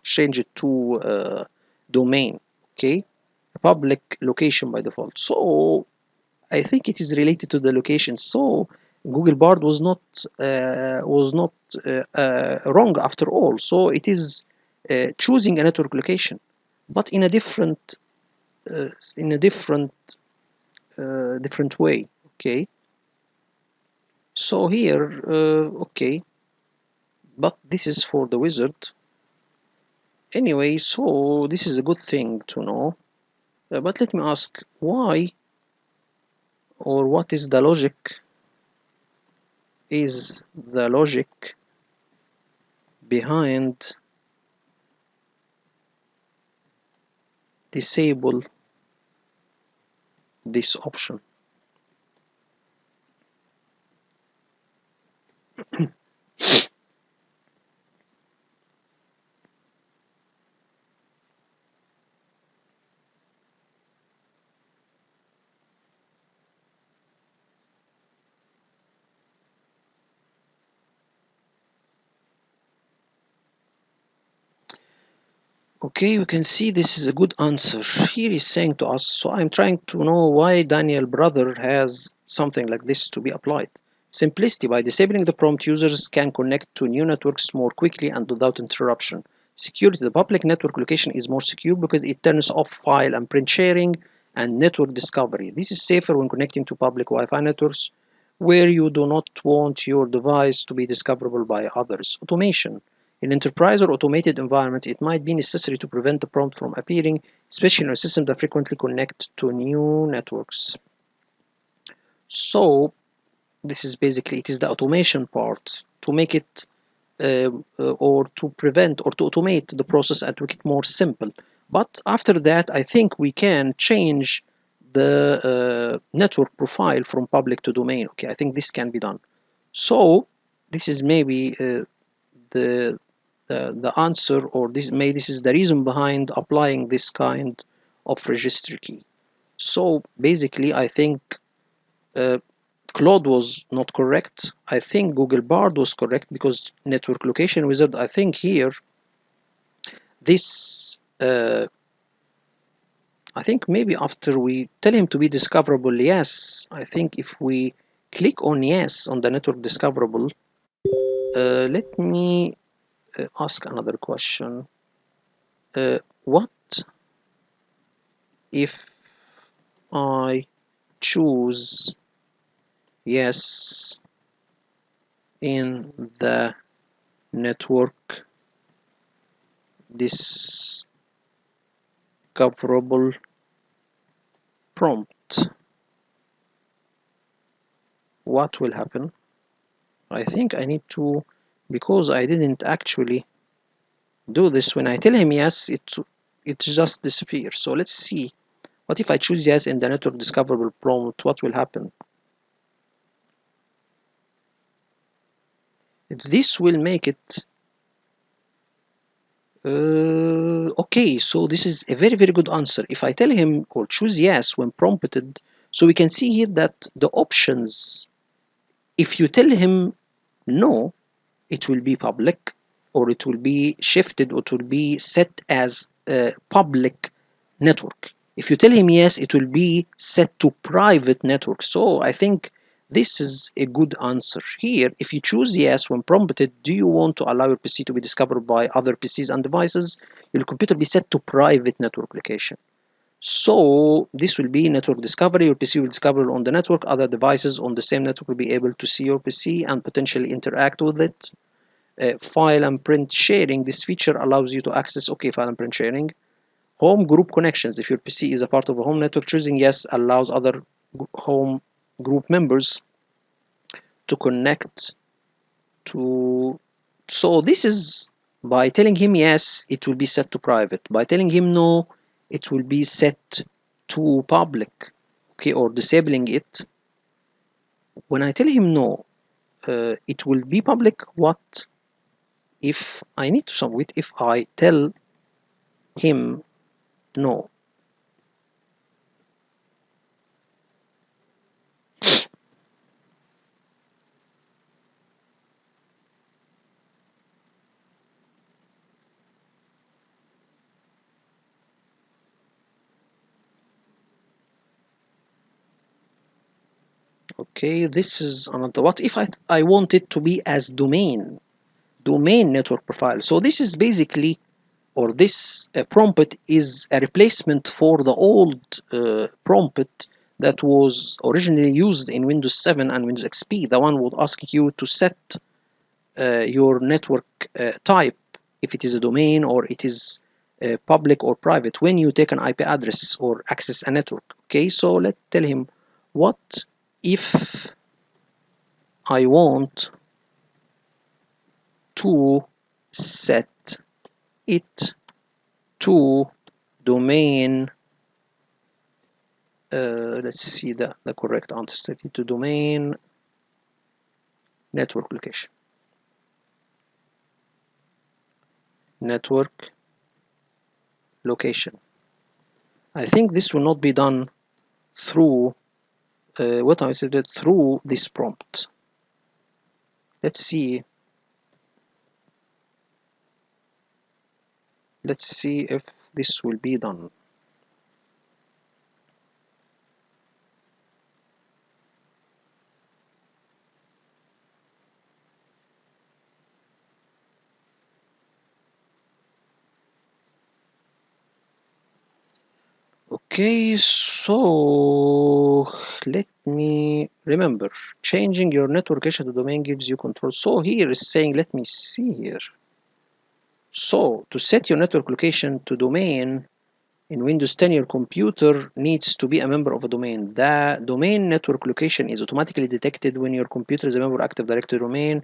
change it to domain, okay, a public location by default. So I think it is related to the location. So Google Bard was not wrong after all. So it is choosing a network location, but in a different uh, in a different way. Okay. So here, okay, but this is for the wizard. Anyway, so this is a good thing to know. But let me ask, why or what is the logic behind disable this option? Okay, we can see this is a good answer. Here he's saying to us, so I'm trying to know why Daniel brother has something like this to be applied. Simplicity, by disabling the prompt, users can connect to new networks more quickly and without interruption. Security, the public network location is more secure because it turns off file and print sharing and network discovery. This is safer when connecting to public Wi-Fi networks where you do not want your device to be discoverable by others. Automation. In enterprise or automated environments, it might be necessary to prevent the prompt from appearing, especially in a system that frequently connect to new networks. So this is basically it is the automation part to make it or to prevent or to automate the process and make it more simple. But after that, I think we can change the network profile from public to domain. Okay, I think this can be done. So this is maybe the the answer, or this is the reason behind applying this kind of registry key. So basically, I think uh, Claude was not correct. I think Google Bard was correct because network location wizard. I think here this. I think maybe after we tell him to be discoverable, yes. I think if we click on yes on the network discoverable, let me ask another question. What if I choose yes in the network discoverable prompt? What will happen? I think I need to, because I didn't actually do this. When I tell him yes, it just disappears. So let's see. What if I choose yes in the network discoverable prompt? What will happen? This will make it okay, so this is a very, very good answer. If I tell him or choose yes when prompted, so we can see here that the options, if you tell him no, it will be public, or it will be shifted, or it will be set as a public network. If you tell him yes, it will be set to private network. So I think this is a good answer. Here, if you choose yes when prompted, do you want to allow your PC to be discovered by other PCs and devices? Your computer be set to private network location. So this will be network discovery. Your PC will discover on the network. Other devices on the same network will be able to see your PC and potentially interact with it. File and print sharing. This feature allows you to access, okay, file and print sharing. Home group connections. If your PC is a part of a home network, choosing yes allows other home group members to connect to. So this is by telling him yes, it will be set to private. By telling him no, it will be set to public. Okay, or disabling it. When I tell him no, it will be public. What if I need to submit? If I tell him no, Okay, this is another. What if I want it to be as domain network profile? So this is basically, or this prompt is a replacement for the old prompt that was originally used in Windows 7 and Windows XP. The one would ask you to set your network type, if it is a domain or it is public or private, when you take an IP address or access a network. Okay, so let's tell him, what if I want to set it to domain, let's see the correct answer, set it to domain network location. Network location. I think this will not be done through what I said, through this prompt. Let's see. Let's see if this will be done. Okay, so let me remember. Changing your network location to domain gives you control. So here is saying, let me see here. So to set your network location to domain in Windows 10, your computer needs to be a member of a domain. The domain network location is automatically detected when your computer is a member of Active Directory domain,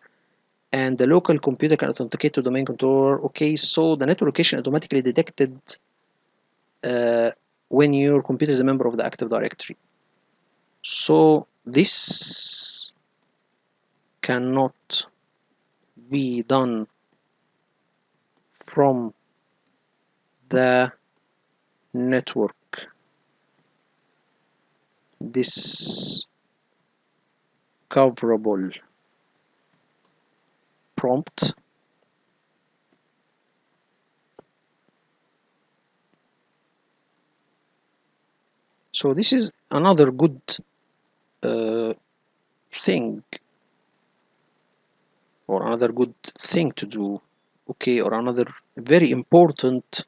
and the local computer can authenticate to domain controller. Okay, so the network location automatically detected uh, when your computer is a member of the Active Directory. So this cannot be done from the network discoverable prompt. So this is another good uh, thing, or another good thing to do, okay, or another very important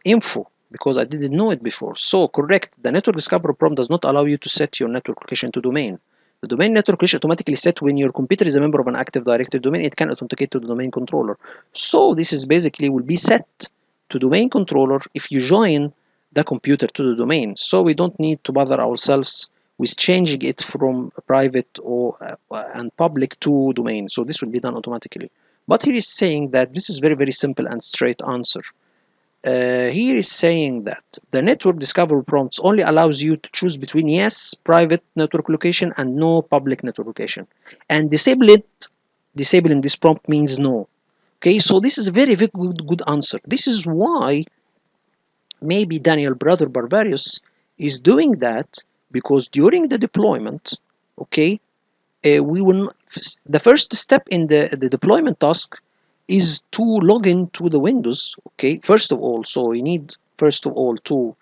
info, because I didn't know it before. So correct, the network discovery prompt does not allow you to set your network location to domain. The domain network location automatically set when your computer is a member of an Active Directory domain. It can authenticate to the domain controller. So this is basically will be set to domain controller if you join the computer to the domain. So we don't need to bother ourselves with changing it from private or and public to domain. So this will be done automatically. But here is saying that this is very simple and straight answer. Here is saying that the network discovery prompts only allows you to choose between yes, private network location, and no, public network location. And disabling this prompt means no. Okay, so this is a very good answer. This is why maybe Daniel brother Barbarius is doing that, because during the deployment, okay, we will, the first step in the deployment task is to log into the Windows. Okay, first of all, so we need first of all to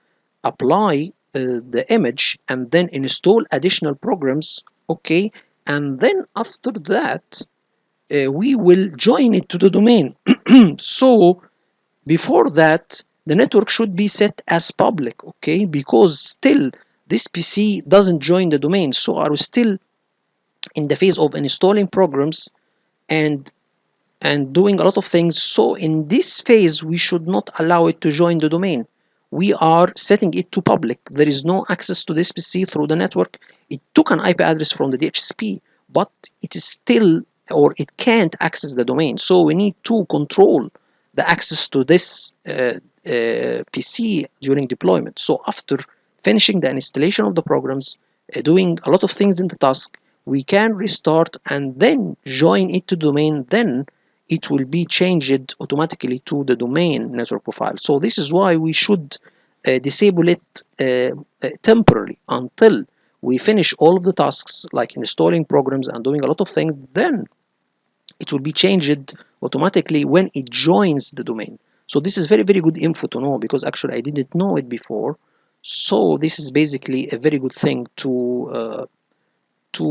apply the image and then install additional programs. Okay, and then after that we will join it to the domain. So before that, the network should be set as public, okay, because still this PC doesn't join the domain, so are we still in the phase of installing programs and doing a lot of things. So in this phase, we should not allow it to join the domain. We are setting it to public. There is no access to this PC through the network. It took an IP address from the DHCP, but it is still, or it can't access the domain. So we need to control the access to this PC during deployment. So after finishing the installation of the programs, doing a lot of things in the task, we can restart and then join it to domain. Then it will be changed automatically to the domain network profile. So this is why we should disable it temporarily until we finish all of the tasks, like installing programs and doing a lot of things. Then it will be changed automatically when it joins the domain. So this is very good info to know, because actually I didn't know it before. So this is basically a very good thing to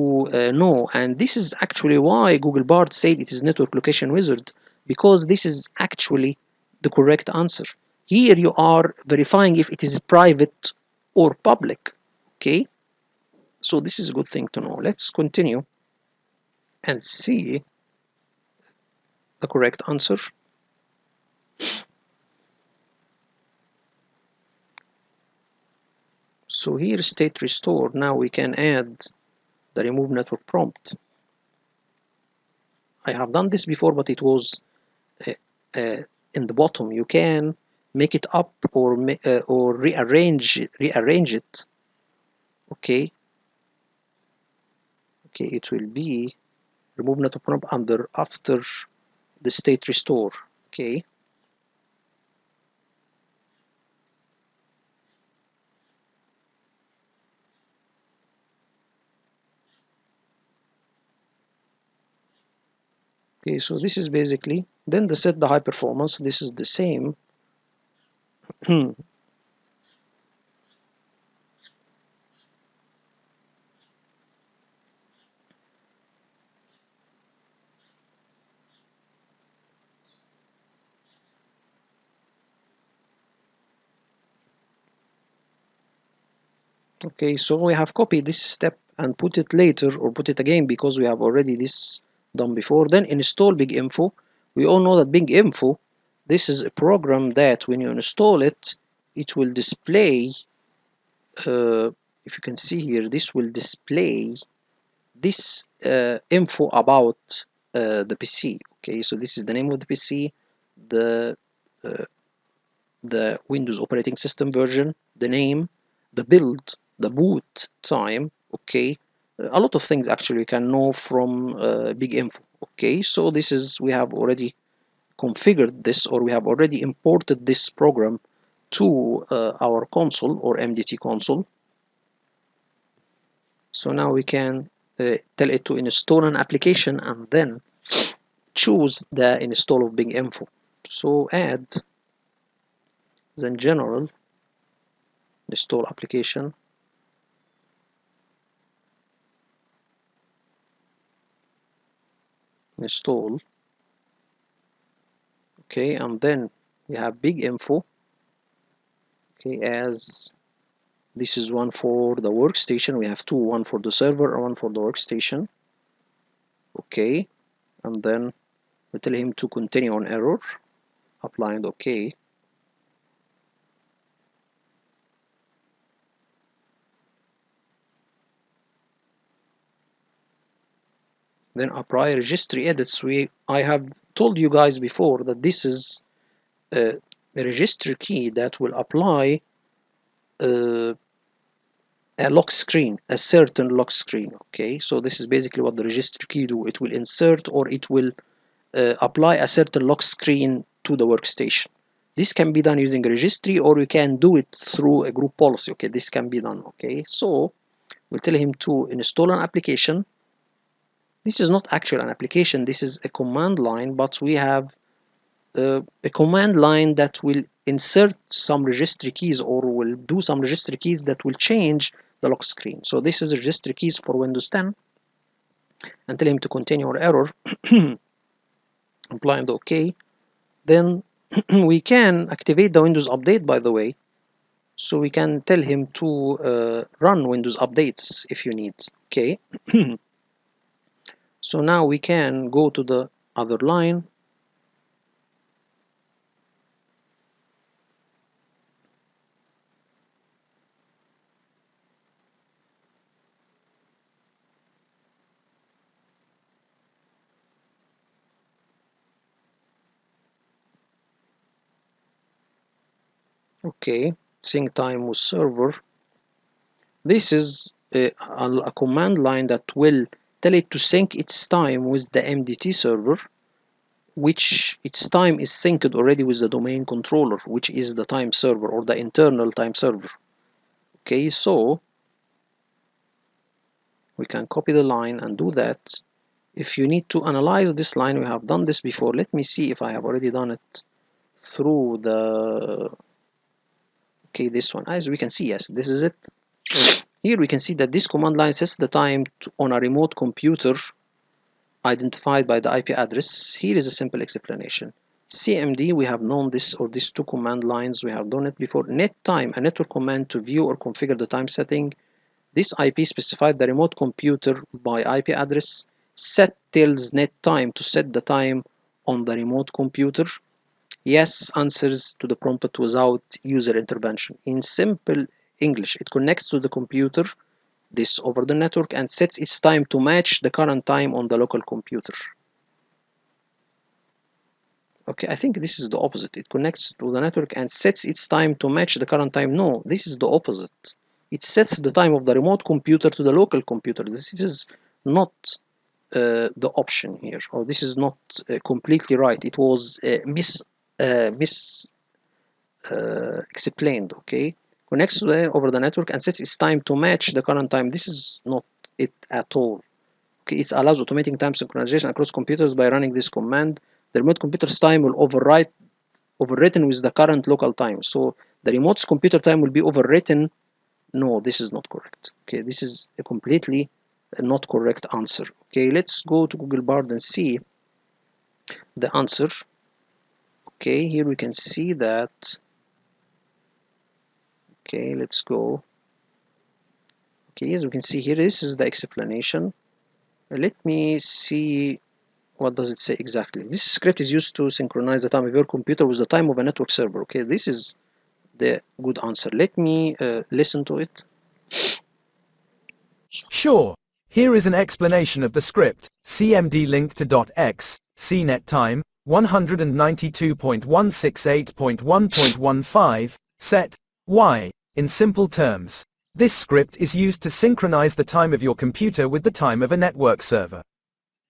know, and this is actually why Google Bard said it is network location wizard, because this is actually the correct answer. Here you are verifying if it is private or public. Okay, so this is a good thing to know. Let's continue and see the correct answer. So here state restore. Now we can add the remove network prompt. I have done this before, but it was uh, in the bottom. You can make it up or rearrange it. Okay, it will be remove network prompt after the state restore. Okay, so this is basically then the set the high performance. This is the same. Okay, so we have copied this step and put it later or put it again because we have already this done before. Then install Big Info. We all know that Big Info, this is a program that when you install it, it will display, if you can see here, this will display this info about the PC. Okay, so this is the name of the PC, the uh, the Windows operating system version, the name, the build, the boot time. Okay, a lot of things actually you can know from Big Info. Okay, so this is, we have already configured this, or we have already imported this program to our console or MDT console. So now we can tell it to install an application and then choose the install of Big Info. So add, then general, install application, install. Okay, and then we have Big Info. Okay, as this is one for the workstation, we have two, one for the server and one for the workstation. Okay, and then we tell him to continue on error, applying OK. Then apply registry edits. I have told you guys before that this is a registry key that will apply uh, a lock screen, a certain lock screen. Okay, so this is basically what the registry key do. It will insert, or it will apply a certain lock screen to the workstation. This can be done using a registry, or you can do it through a group policy. Okay, this can be done. Okay, so we'll tell him to install an application. This is not actually an application, this is a command line, but we have a command line that will insert some registry keys, or will do some registry keys that will change the lock screen. So this is registry keys for Windows 10, and tell him to continue or error, applying the OK. Then we can activate the Windows update, by the way, so we can tell him to run Windows updates if you need. Okay. So now we can go to the other line. Okay, sync time with server. This is a command line that will tell it to sync its time with the MDT server, which its time is synced already with the domain controller, which is the time server or the internal time server. Okay, so we can copy the line and do that. If you need to analyze this line, we have done this before. Let me see if I have already done it through the, okay, this one. As we can see, yes, this is it. Here we can see that this command line sets the time on a remote computer identified by the IP address. Here is a simple explanation. CMD, we have known this, or these two command lines, we have done it before. Net time, a network command to view or configure the time setting. This IP specified the remote computer by IP address. Set tells net time to set the time on the remote computer. Yes answers to the prompt without user intervention. In simple English, it connects to the computer, this over the network, and sets its time to match the current time on the local computer. Okay, I think this is the opposite. It connects to the network and sets its time to match the current time. No, this is the opposite. It sets the time of the remote computer to the local computer. This is not the option here, or this is not completely right. It was explained. Okay, connects to over the network and sets its time to match the current time. This is not it at all. Okay, it allows automating time synchronization across computers by running this command. The remote computer's time will overwritten with the current local time. So the remote's computer time will be overwritten. No, this is not correct. Okay, this is a completely not correct answer. Okay, let's go to Google Bard and see the answer. Okay, here we can see that. Okay, let's go. Okay, as we can see here, this is the explanation. Let me see what does it say exactly. This script is used to synchronize the time of your computer with the time of a network server. Okay, this is the good answer. Let me listen to it. Sure. Here is an explanation of the script. CMD link to .x, CNET time, 192.168.1.15, set, y. In simple terms, this script is used to synchronize the time of your computer with the time of a network server.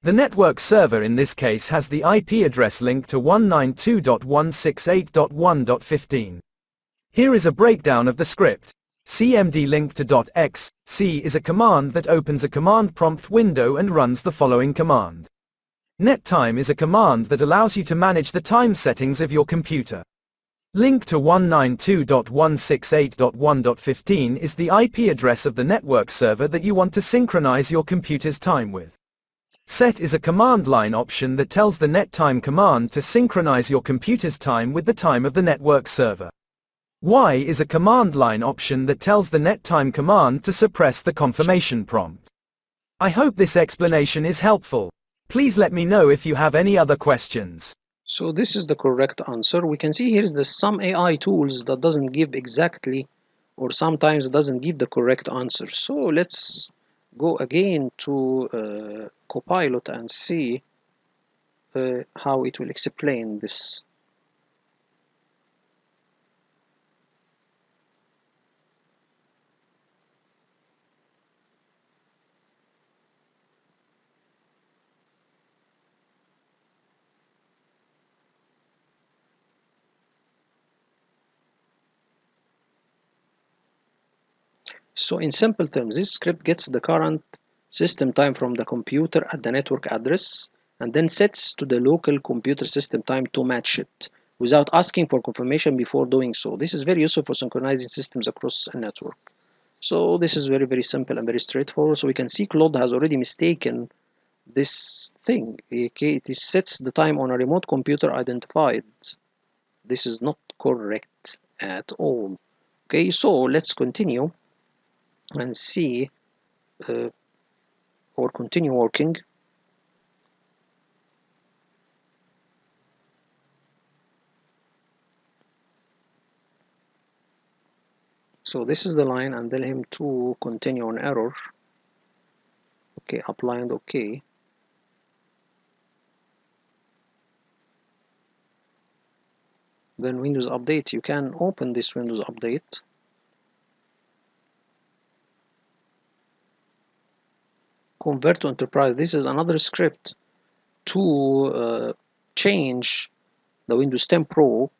The network server in this case has the IP address linked to 192.168.1.15. Here is a breakdown of the script. CMD link to .x, C is a command that opens a command prompt window and runs the following command. NetTime is a command that allows you to manage the time settings of your computer. Link to 192.168.1.15 is the IP address of the network server that you want to synchronize your computer's time with. Set is a command line option that tells the NetTime command to synchronize your computer's time with the time of the network server. Y is a command line option that tells the NetTime command to suppress the confirmation prompt. I hope this explanation is helpful. Please let me know if you have any other questions. So this is the correct answer. We can see here is the some AI tools that doesn't give exactly, or sometimes doesn't give the correct answer. So let's go again to Copilot and see how it will explain this. So in simple terms, this script gets the current system time from the computer at the network address and then sets to the local computer system time to match it without asking for confirmation before doing so. This is very useful for synchronizing systems across a network. So this is very, very simple and very straightforward. So we can see Claude has already mistaken this thing. Okay, it sets the time on a remote computer identified. This is not correct at all. Okay, so let's continue and see or continue working. So this is the line, and tell him to continue on error. Okay, apply and okay. Then Windows Update, you can open this Windows Update. Convert to Enterprise, this is another script to change the Windows 10 Pro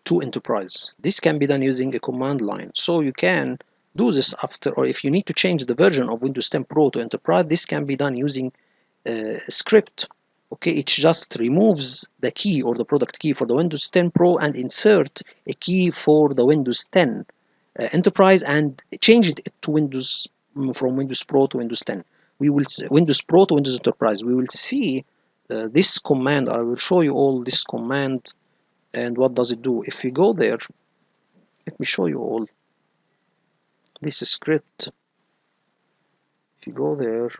to Enterprise. This can be done using a command line. So you can do this after, or if you need to change the version of Windows 10 Pro to Enterprise, this can be done using a script. Okay, it just removes the key or the product key for the Windows 10 Pro and insert a key for the Windows 10 Enterprise and changed it to Windows, from Windows Pro to Windows 10. We will Windows Pro to Windows Enterprise. We will see this command. I will show you all this command and what does it do. If we go there, let me show you all this script. If you go there,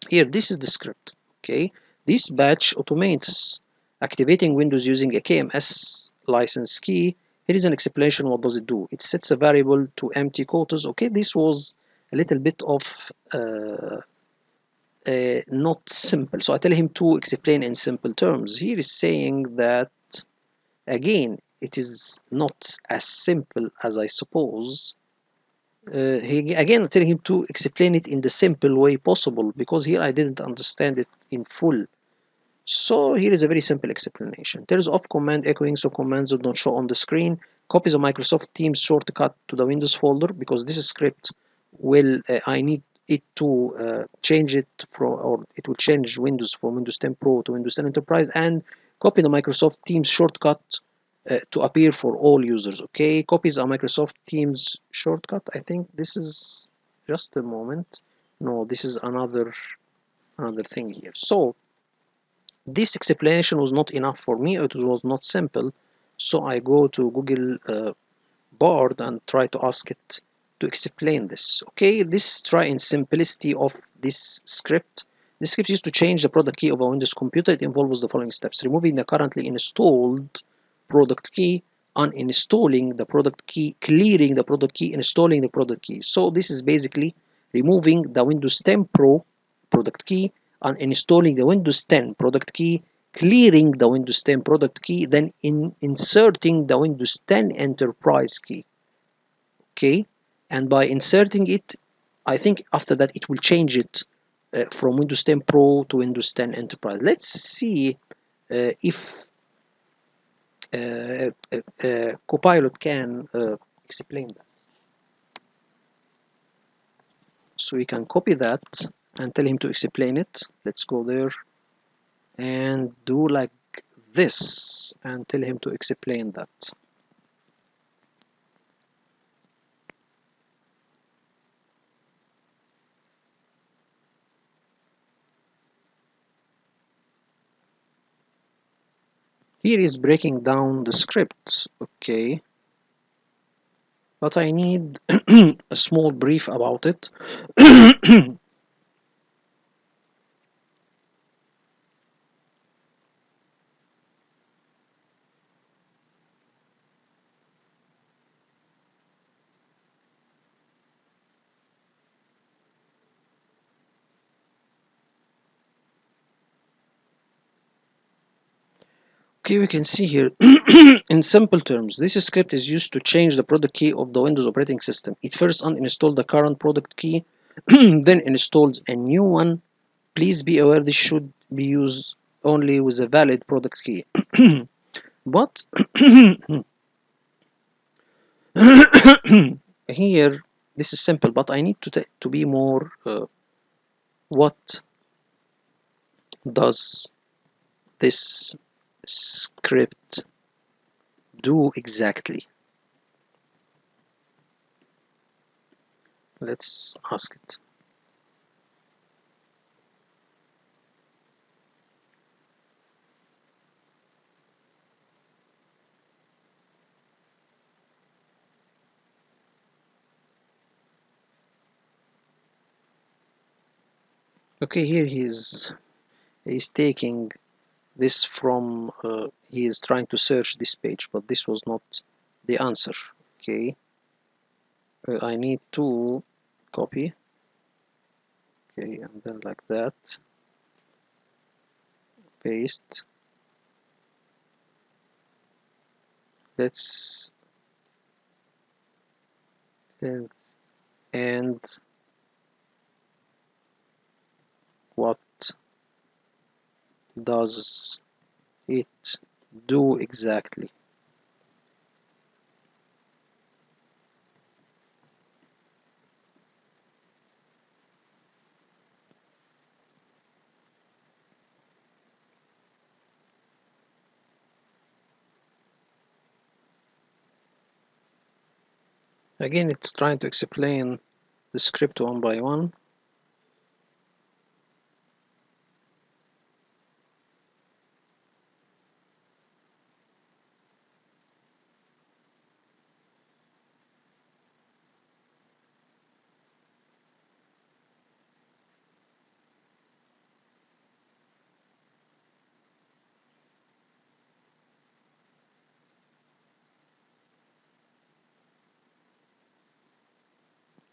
here, this is the script. Okay, this batch automates activating Windows using a KMS license key. Here is an explanation. What does it do? It sets a variable to empty quotas. Okay, this was a little bit of not simple, so I tell him to explain in simple terms. Here is saying that, again, it is not as simple as I suppose. He again telling him to explain it in the simple way possible, because here I didn't understand it in full. So here is a very simple explanation. There is off command echoing, so commands do not show on the screen. Copies of Microsoft Teams shortcut to the Windows folder, because this script will I need it to change it from, or it will change Windows from Windows 10 Pro to Windows 10 Enterprise, and copy the Microsoft Teams shortcut to appear for all users. Okay, copies a Microsoft Teams shortcut. I think this is just a moment. No, this is another thing here. So this explanation was not enough for me. It was not simple. So I go to Google Bard and try to ask it to explain this. Okay, this try in simplicity of this script. This script is to change the product key of a Windows computer. It involves the following steps: removing the currently installed product key, uninstalling the product key, clearing the product key, installing the product key. So this is basically removing the Windows 10 Pro product key, uninstalling the Windows 10 product key, clearing the Windows 10 product key, then inserting the Windows 10 Enterprise key. Okay, and by inserting it, I think after that it will change it from Windows 10 Pro to Windows 10 Enterprise. Let's see if Copilot can explain that. So we can copy that and tell him to explain it. Let's go there and do like this and tell him to explain that. Here is breaking down the script. Okay, but I need a small brief about it. Okay, we can see here in simple terms, this script is used to change the product key of the Windows operating system. It first uninstalls the current product key, then installs a new one. Please be aware this should be used only with a valid product key. But here, this is simple, but I need to be more. What does this script do exactly? Let's ask it. Okay, here he's taking this from he is trying to search this page, but this was not the answer. Okay, I need to copy. Okay, and then like that, paste. Let's send. And what does it do exactly? Again, it's trying to explain the script one by one.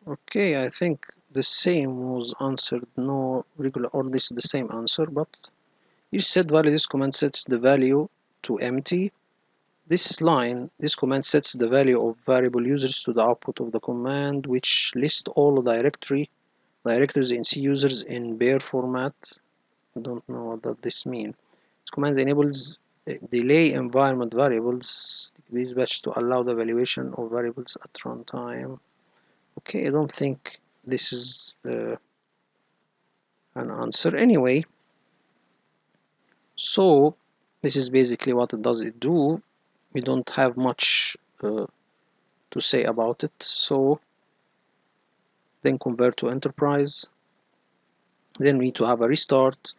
Okay, I think the same was answered, no regular, or this is the same answer, but each set value, this command sets the value to empty. This line, this command sets the value of variable users to the output of the command, which lists all directories in C users in bare format. I don't know what that this means. This command enables delay environment variables decrease batch to allow the evaluation of variables at runtime. Okay, I don't think this is an answer anyway. So this is basically what it does. It do. We don't have much to say about it. So then convert to enterprise. Then we need to have a restart.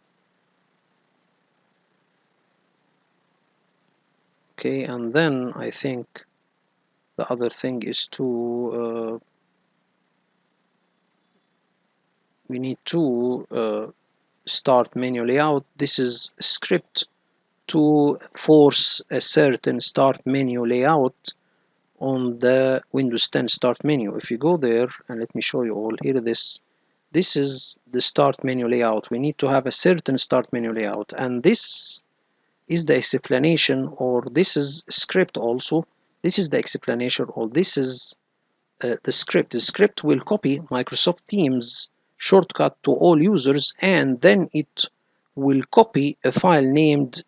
Okay, and then I think the other thing is to we need to start menu layout. This is a script to force a certain start menu layout on the Windows 10 start menu. If you go there, and let me show you all here, this is the start menu layout. We need to have a certain start menu layout, and this is the explanation, or this is script also. This is the explanation, or this is the script. The script will copy Microsoft Teams shortcut to all users, and then it will copy a file named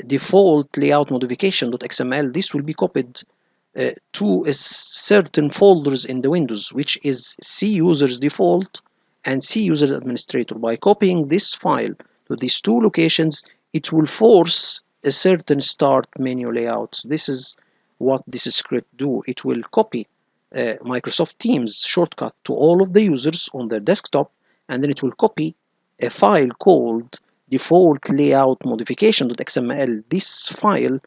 default layout modification.xml. This will be copied to a certain folders in the Windows, which is C users default and C users administrator. By copying this file to these two locations, it will force a certain start menu layout. This is what this script do. It will copy Microsoft Teams shortcut to all of the users on their desktop, and then it will copy a file called default layout modification.xml. This file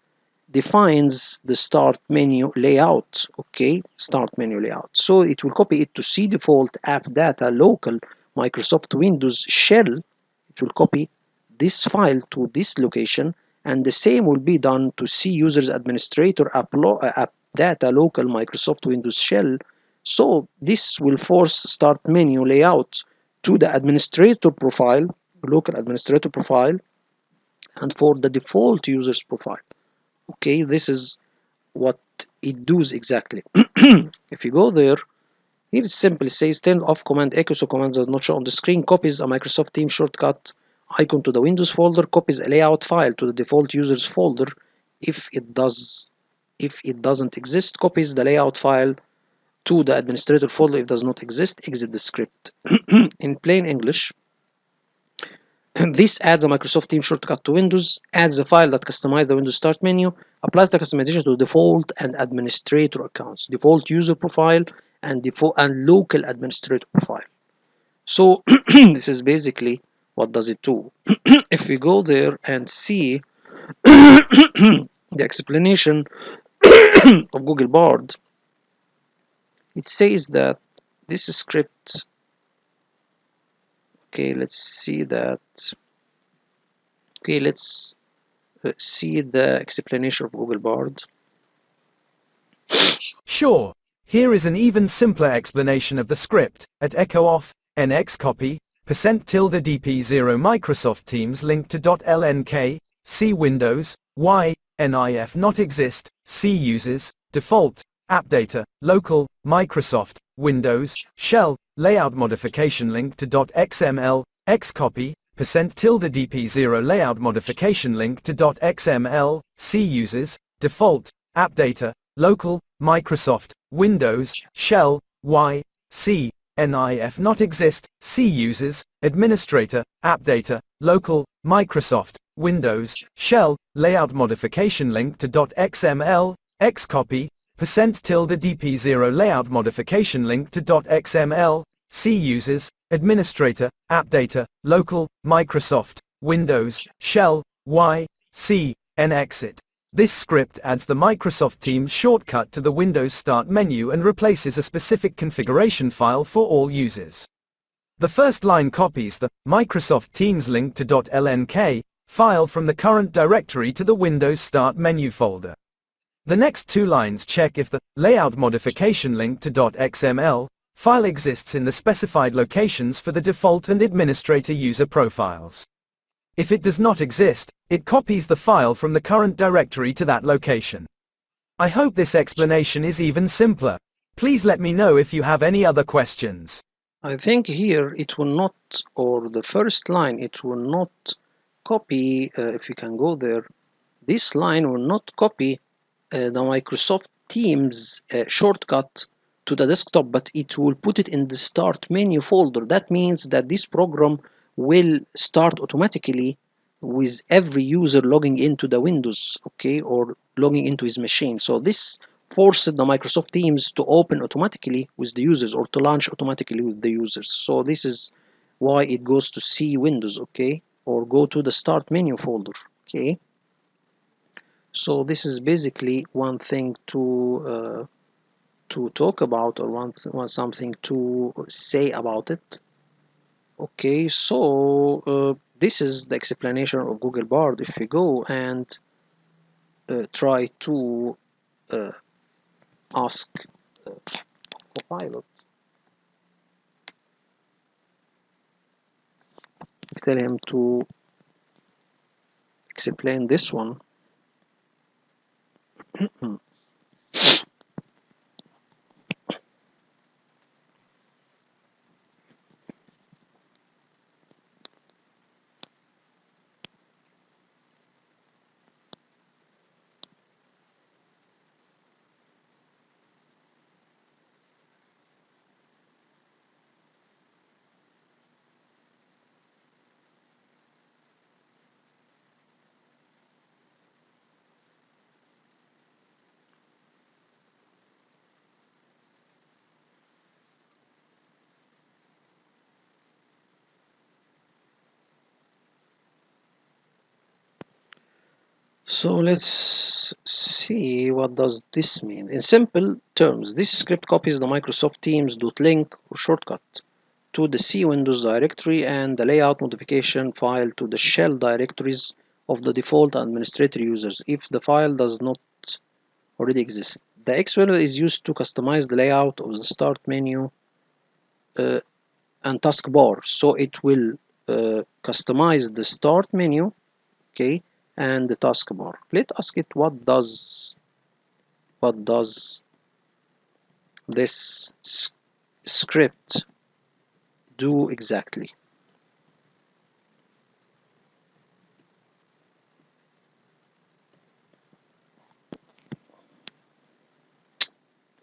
defines the start menu layout. Okay, start menu layout. So it will copy it to C default app data local Microsoft Windows shell. It will copy this file to this location, and the same will be done to C users administrator app data local Microsoft Windows shell. So this will force start menu layout to the administrator profile, local administrator profile, and for the default users profile. Okay, this is what it does exactly. If you go there, here it simply says turn off command echo, so command does not show on the screen, copies a Microsoft Teams shortcut icon to the Windows folder, copies a layout file to the default users folder. If it doesn't exist, copies the layout file to the administrator folder. If it does not exist, exit the script. In plain English, this adds a Microsoft Teams shortcut to Windows, adds a file that customizes the Windows Start menu, applies the customization to default and administrator accounts, default user profile, and default and local administrator profile. So this is basically what does it do. If we go there and see the explanation of Google Bard, it says that this script, okay, let's see that. Okay, let's see the explanation of Google Bard. Sure. Here is an even simpler explanation of the script. At echo off, nx copy, %~dp0 Microsoft Teams link to .lnk, C Windows, Y, NIF not exist, C uses, default, app data, local, Microsoft, Windows, shell, layout modification link to .xml, x copy, %~dp0 layout modification link to .xml, C uses, default, app data, local, Microsoft, Windows, shell, Y, C, NIF not exist, C uses, administrator, app data, local, Microsoft, Windows, shell, layout modification link to .xml, x copy, %dp0 layout modification link to .xml, C users, administrator, app data, local, Microsoft, Windows, shell, Y, C, N exit. This script adds the Microsoft Teams shortcut to the Windows Start menu and replaces a specific configuration file for all users. The first line copies the Microsoft Teams link to .lnk file from the current directory to the Windows Start menu folder. The next two lines check if the layout modification link to .xml file exists in the specified locations for the default and administrator user profiles. If it does not exist, it copies the file from the current directory to that location. I hope this explanation is even simpler. Please let me know if you have any other questions. I think here it will not, or the first line, it will not copy, if you can go there, this line will not copy the Microsoft Teams shortcut to the desktop, but it will put it in the start menu folder. That means that this program will start automatically with every user logging into the Windows, okay, or logging into his machine. So this forced the Microsoft Teams to open automatically with the users, or to launch automatically with the users. So this is why it goes to C Windows, okay, or go to the start menu folder, okay. So this is basically one thing to talk about, or something to say about it. Okay, so this is the explanation of Google Bard. If we go and try to ask Copilot, tell him to explain this one. So let's see, what does this mean? In simple terms, this script copies the Microsoft Teams.link or shortcut to the C Windows directory and the layout modification file to the shell directories of the default administrator users if the file does not already exist. The X value is used to customize the layout of the start menu and taskbar. So it will customize the start menu, okay, and the taskbar. Let's ask it what does this script do exactly.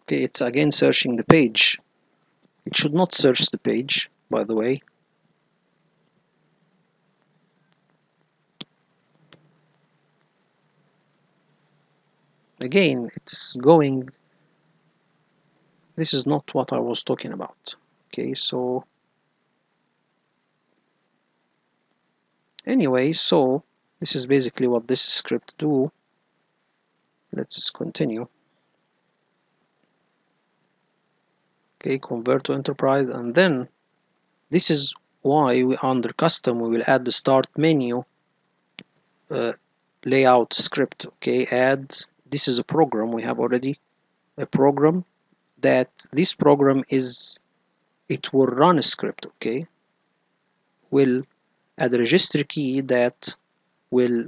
Okay, it's again searching the page. It should not search the page, by the way. Again, it's going. This is not what I was talking about. Okay, so anyway, so this is basically what this script do. Let's continue. Okay, convert to enterprise, and then this is why we under custom we will add the start menu layout script. Okay, add, this is a program, we have already a program that this program is, it will run a script, okay, will add a register key that will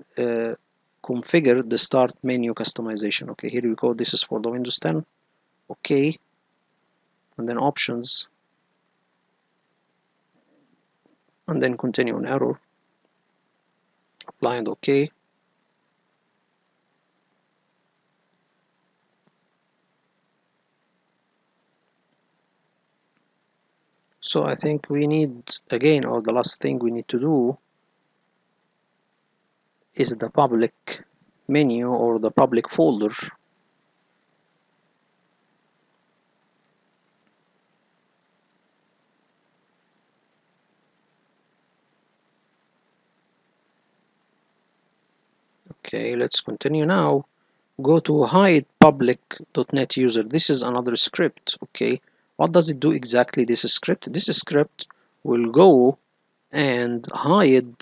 configure the start menu customization. Okay, here we go, this is for the Windows 10. Okay, and then options, and then continue on error, apply and okay. So I think we need, again, or the last thing we need to do is the public menu or the public folder. Okay, let's continue now. Go to hide public.net user. This is another script. Okay, what does it do exactly? This script will go and hide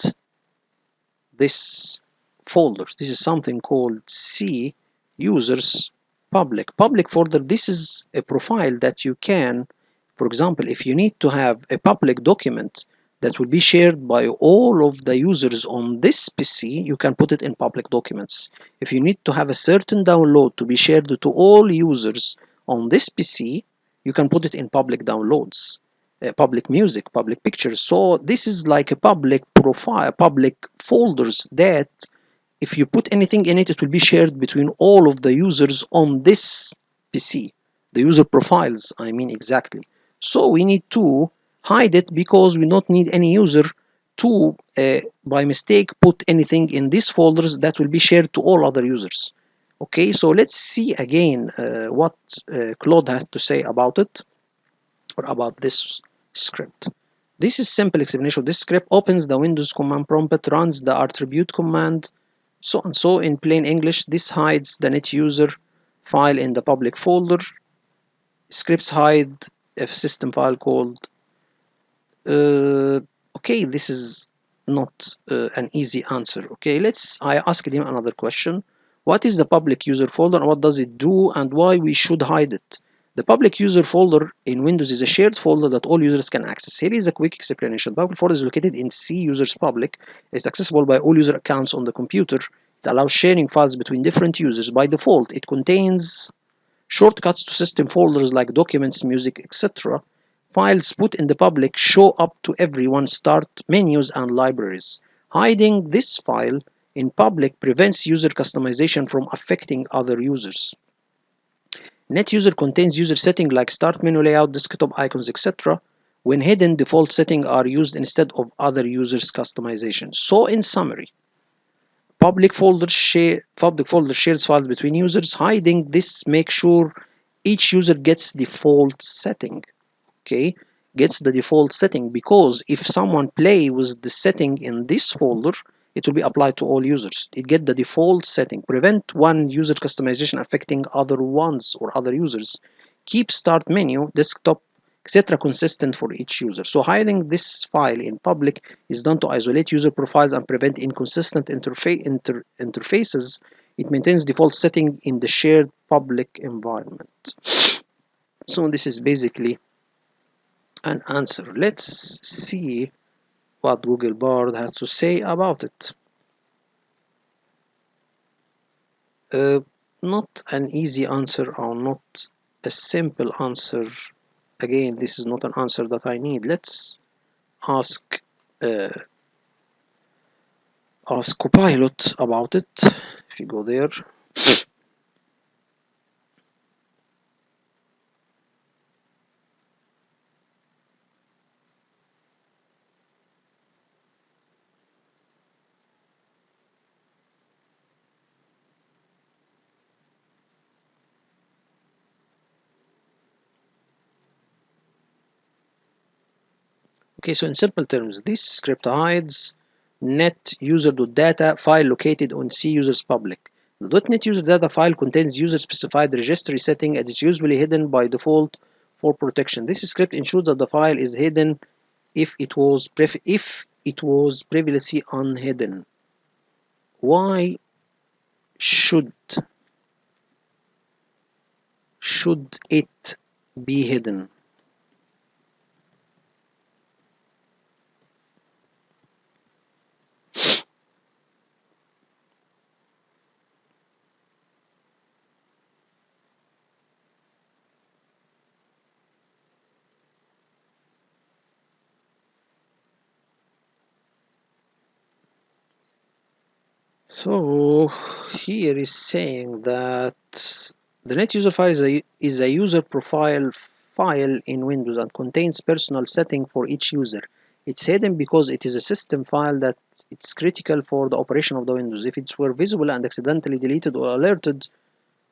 this folder. This is something called C users public folder. This is a profile that you can, for example, if you need to have a public document that will be shared by all of the users on this PC, you can put it in public documents. If you need to have a certain download to be shared to all users on this PC, you can put it in public downloads, public music, public pictures. So this is like a public profile, public folders that if you put anything in it, it will be shared between all of the users on this PC. The user profiles, I mean exactly. So we need to hide it because we don't need any user to, by mistake, put anything in these folders that will be shared to all other users. Okay, so let's see again what Claude has to say about it, or about this script. This is simple explanation of this script. Opens the Windows command prompt, runs the attribute command, so and so. In plain English, this hides the net user file in the public folder. Scripts hide a system file called okay, this is not an easy answer. Okay, I asked him another question. What is the public user folder and what does it do and why we should hide it? The public user folder in Windows is a shared folder that all users can access. Here is a quick explanation. The public folder is located in C users public. It's accessible by all user accounts on the computer. It allows sharing files between different users. By default, it contains shortcuts to system folders like documents, music, etc. Files put in the public show up to everyone, start menus and libraries. Hiding this file in public prevents user customization from affecting other users. Net user contains user settings like start menu layout, desktop icons, etc. When hidden, default settings are used instead of other users' customization. So in summary, public folder shares files between users. Hiding this makes sure each user gets default setting. Okay, gets the default setting, because if someone play with the setting in this folder, it will be applied to all users. It get the default setting. Prevent one user customization affecting other ones or other users. Keep start menu, desktop, etc. consistent for each user. So hiding this file in public is done to isolate user profiles and prevent inconsistent interfaces. It maintains default setting in the shared public environment. So this is basically an answer. Let's see what Google Bard has to say about it. Not an easy answer, or not a simple answer. Again, this is not an answer that I need. Let's ask Copilot about it. If you go there, okay, so in simple terms, this script hides net user.data file located on C users public. The .NET user data file contains user-specified registry setting and is usually hidden by default for protection. This script ensures that the file is hidden if it was previously unhidden. Why should it be hidden? So here is saying that the net user file is a user profile file in Windows and contains personal setting for each user. It's hidden because it is a system file that it's critical for the operation of the Windows. If it were visible and accidentally deleted or alerted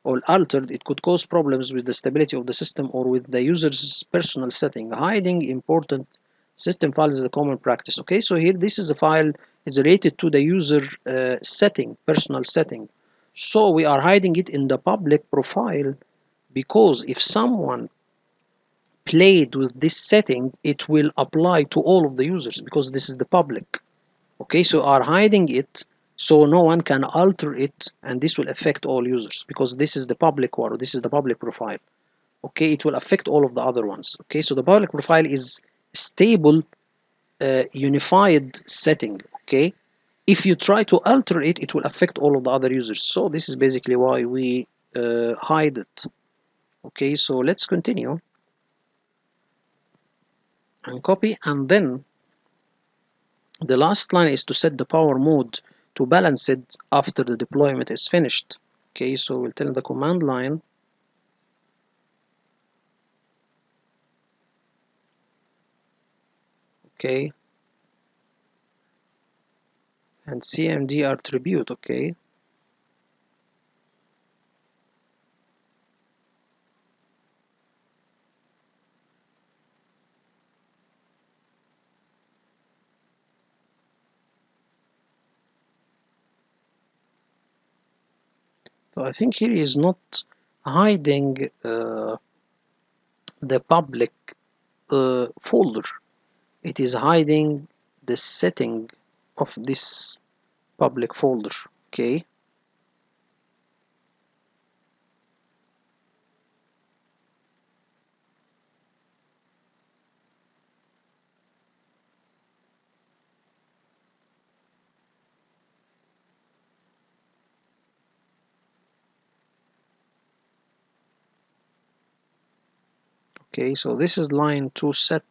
or altered, it could cause problems with the stability of the system or with the user's personal setting. Hiding important System file is a common practice. Okay, so here this is a file is related to the user setting, personal setting. So we are hiding it in the public profile because if someone played with this setting, it will apply to all of the users because this is the public. Okay, so are hiding it so no one can alter it, and this will affect all users because this is the public one, this is the public profile. Okay, it will affect all of the other ones. Okay, so the public profile is stable, unified setting. Okay, if you try to alter it, it will affect all of the other users. So this is basically why we hide it. Okay, so let's continue and copy, and then the last line is to set the power mode to balance it after the deployment is finished. Okay, so we'll tell the command line okay, and cmd attribute. Okay, so I think here is not hiding the public folder, it is hiding the setting of this public folder. Okay, okay, so this is line to set.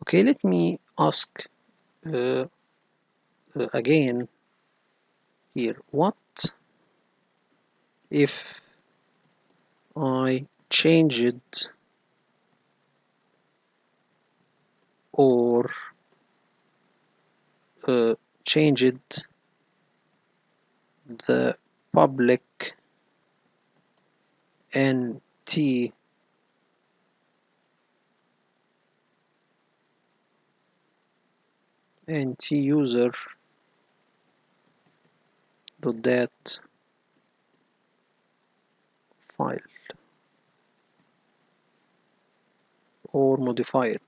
Okay, let me ask again here, what if I changed or changed the public NT user dot dat file or modify it.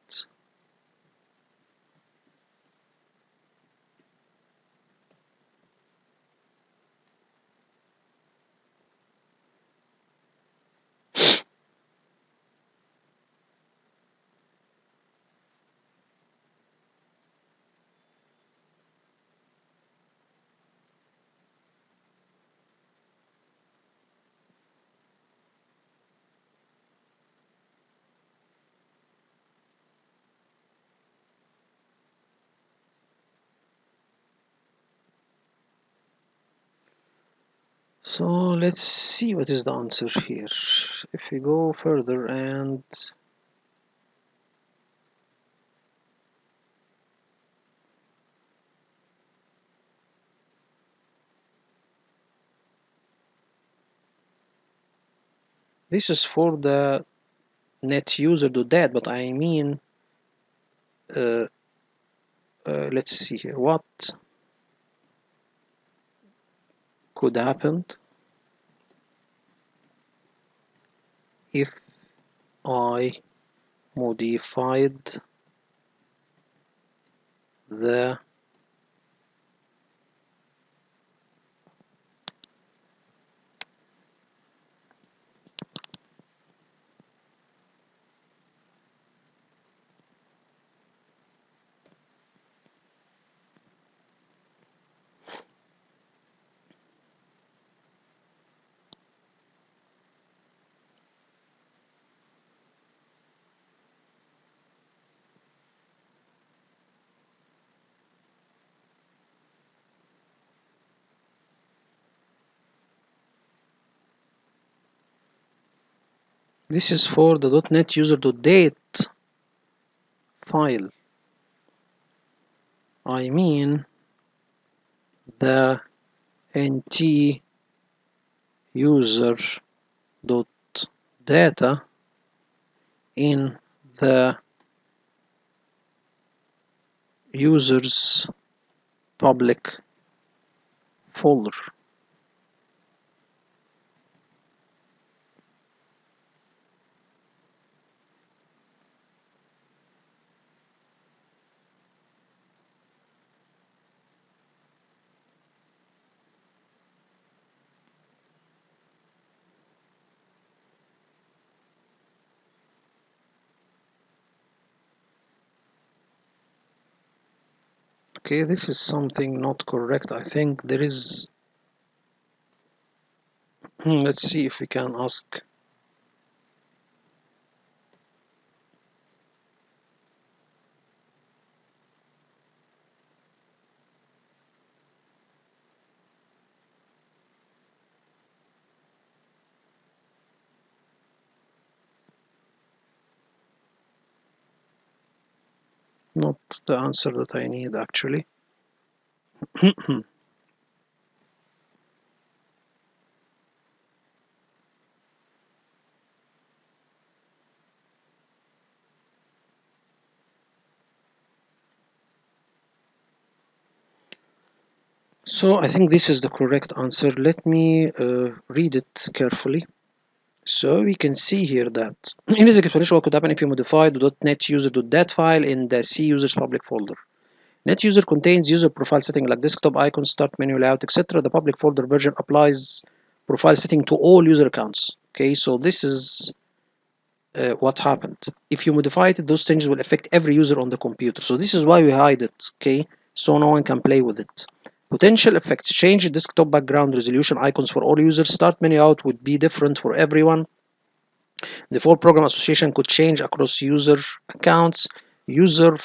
So let's see what is the answer here. If we go further and this is for the net user do that, but I mean uh, let's see here what could happen if I modified the this is for the .NET user.date file. I mean the nt user dot data in the user's public folder. Okay, this is something not correct. I think there is. Let's see if we can ask. Not the answer that I need actually. So I think this is the correct answer. Let me read it carefully. So we can see here that in this explanation, what could happen if you modify the .NET user.dat file in the C users public folder. Net user contains user profile setting like desktop icon, start menu layout, etc. The public folder version applies profile setting to all user accounts. Okay, so this is what happened. If you modify it, those changes will affect every user on the computer. So this is why we hide it. Okay, so no one can play with it. Potential effects: change desktop background resolution icons for all users. Start menu out would be different for everyone. The default program association could change across user accounts. User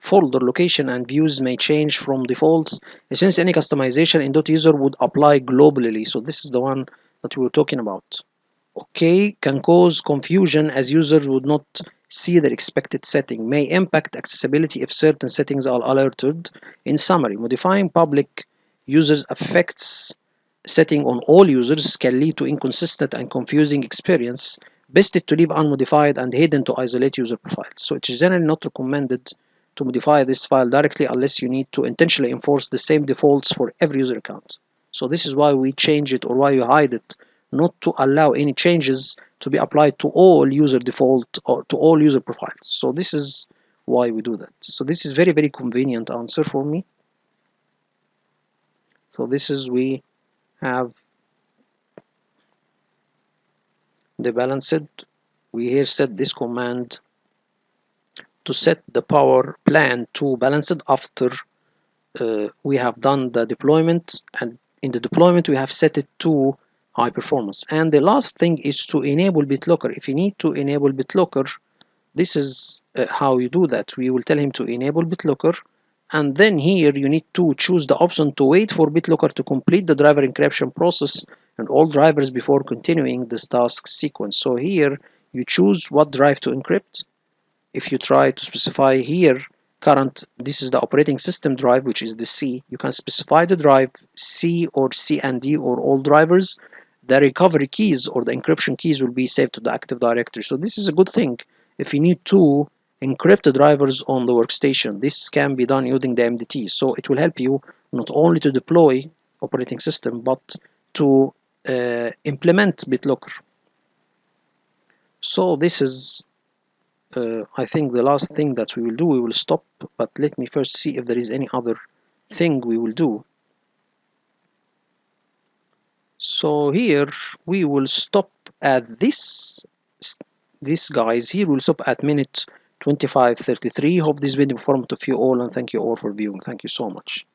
folder location and views may change from defaults. Since any customization in .user would apply globally. So this is the one that we were talking about. Okay, can cause confusion as users would not see their expected setting, may impact accessibility if certain settings are alerted. In summary, modifying public users affects setting on all users can lead to inconsistent and confusing experience. Best to leave unmodified and hidden to isolate user profiles. So it is generally not recommended to modify this file directly unless you need to intentionally enforce the same defaults for every user account. So this is why we change it or why you hide it, not to allow any changes to be applied to all user default or to all user profiles. So this is why we do that. So this is very convenient answer for me. So this is we have the balanced. We here set this command to set the power plan to balanced after we have done the deployment, and in the deployment we have set it to high performance. And the last thing is to enable BitLocker. If you need to enable BitLocker, this is how you do that. We will tell him to enable BitLocker, and then here you need to choose the option to wait for BitLocker to complete the driver encryption process and all drivers before continuing this task sequence. So here you choose what drive to encrypt. If you try to specify here current, this is the operating system drive, which is the C. You can specify the drive C or C and D or all drivers. The recovery keys or the encryption keys will be saved to the Active Directory. So this is a good thing if you need to encrypt the drivers on the workstation. This can be done using the MDT. So it will help you not only to deploy operating system but to implement BitLocker. So this is I think the last thing that we will do, we will stop, but let me first see if there is any other thing we will do. So here we will stop at this guys here. We'll stop at minute 25:33. Hope this video informative to you all, and thank you all for viewing. Thank you so much.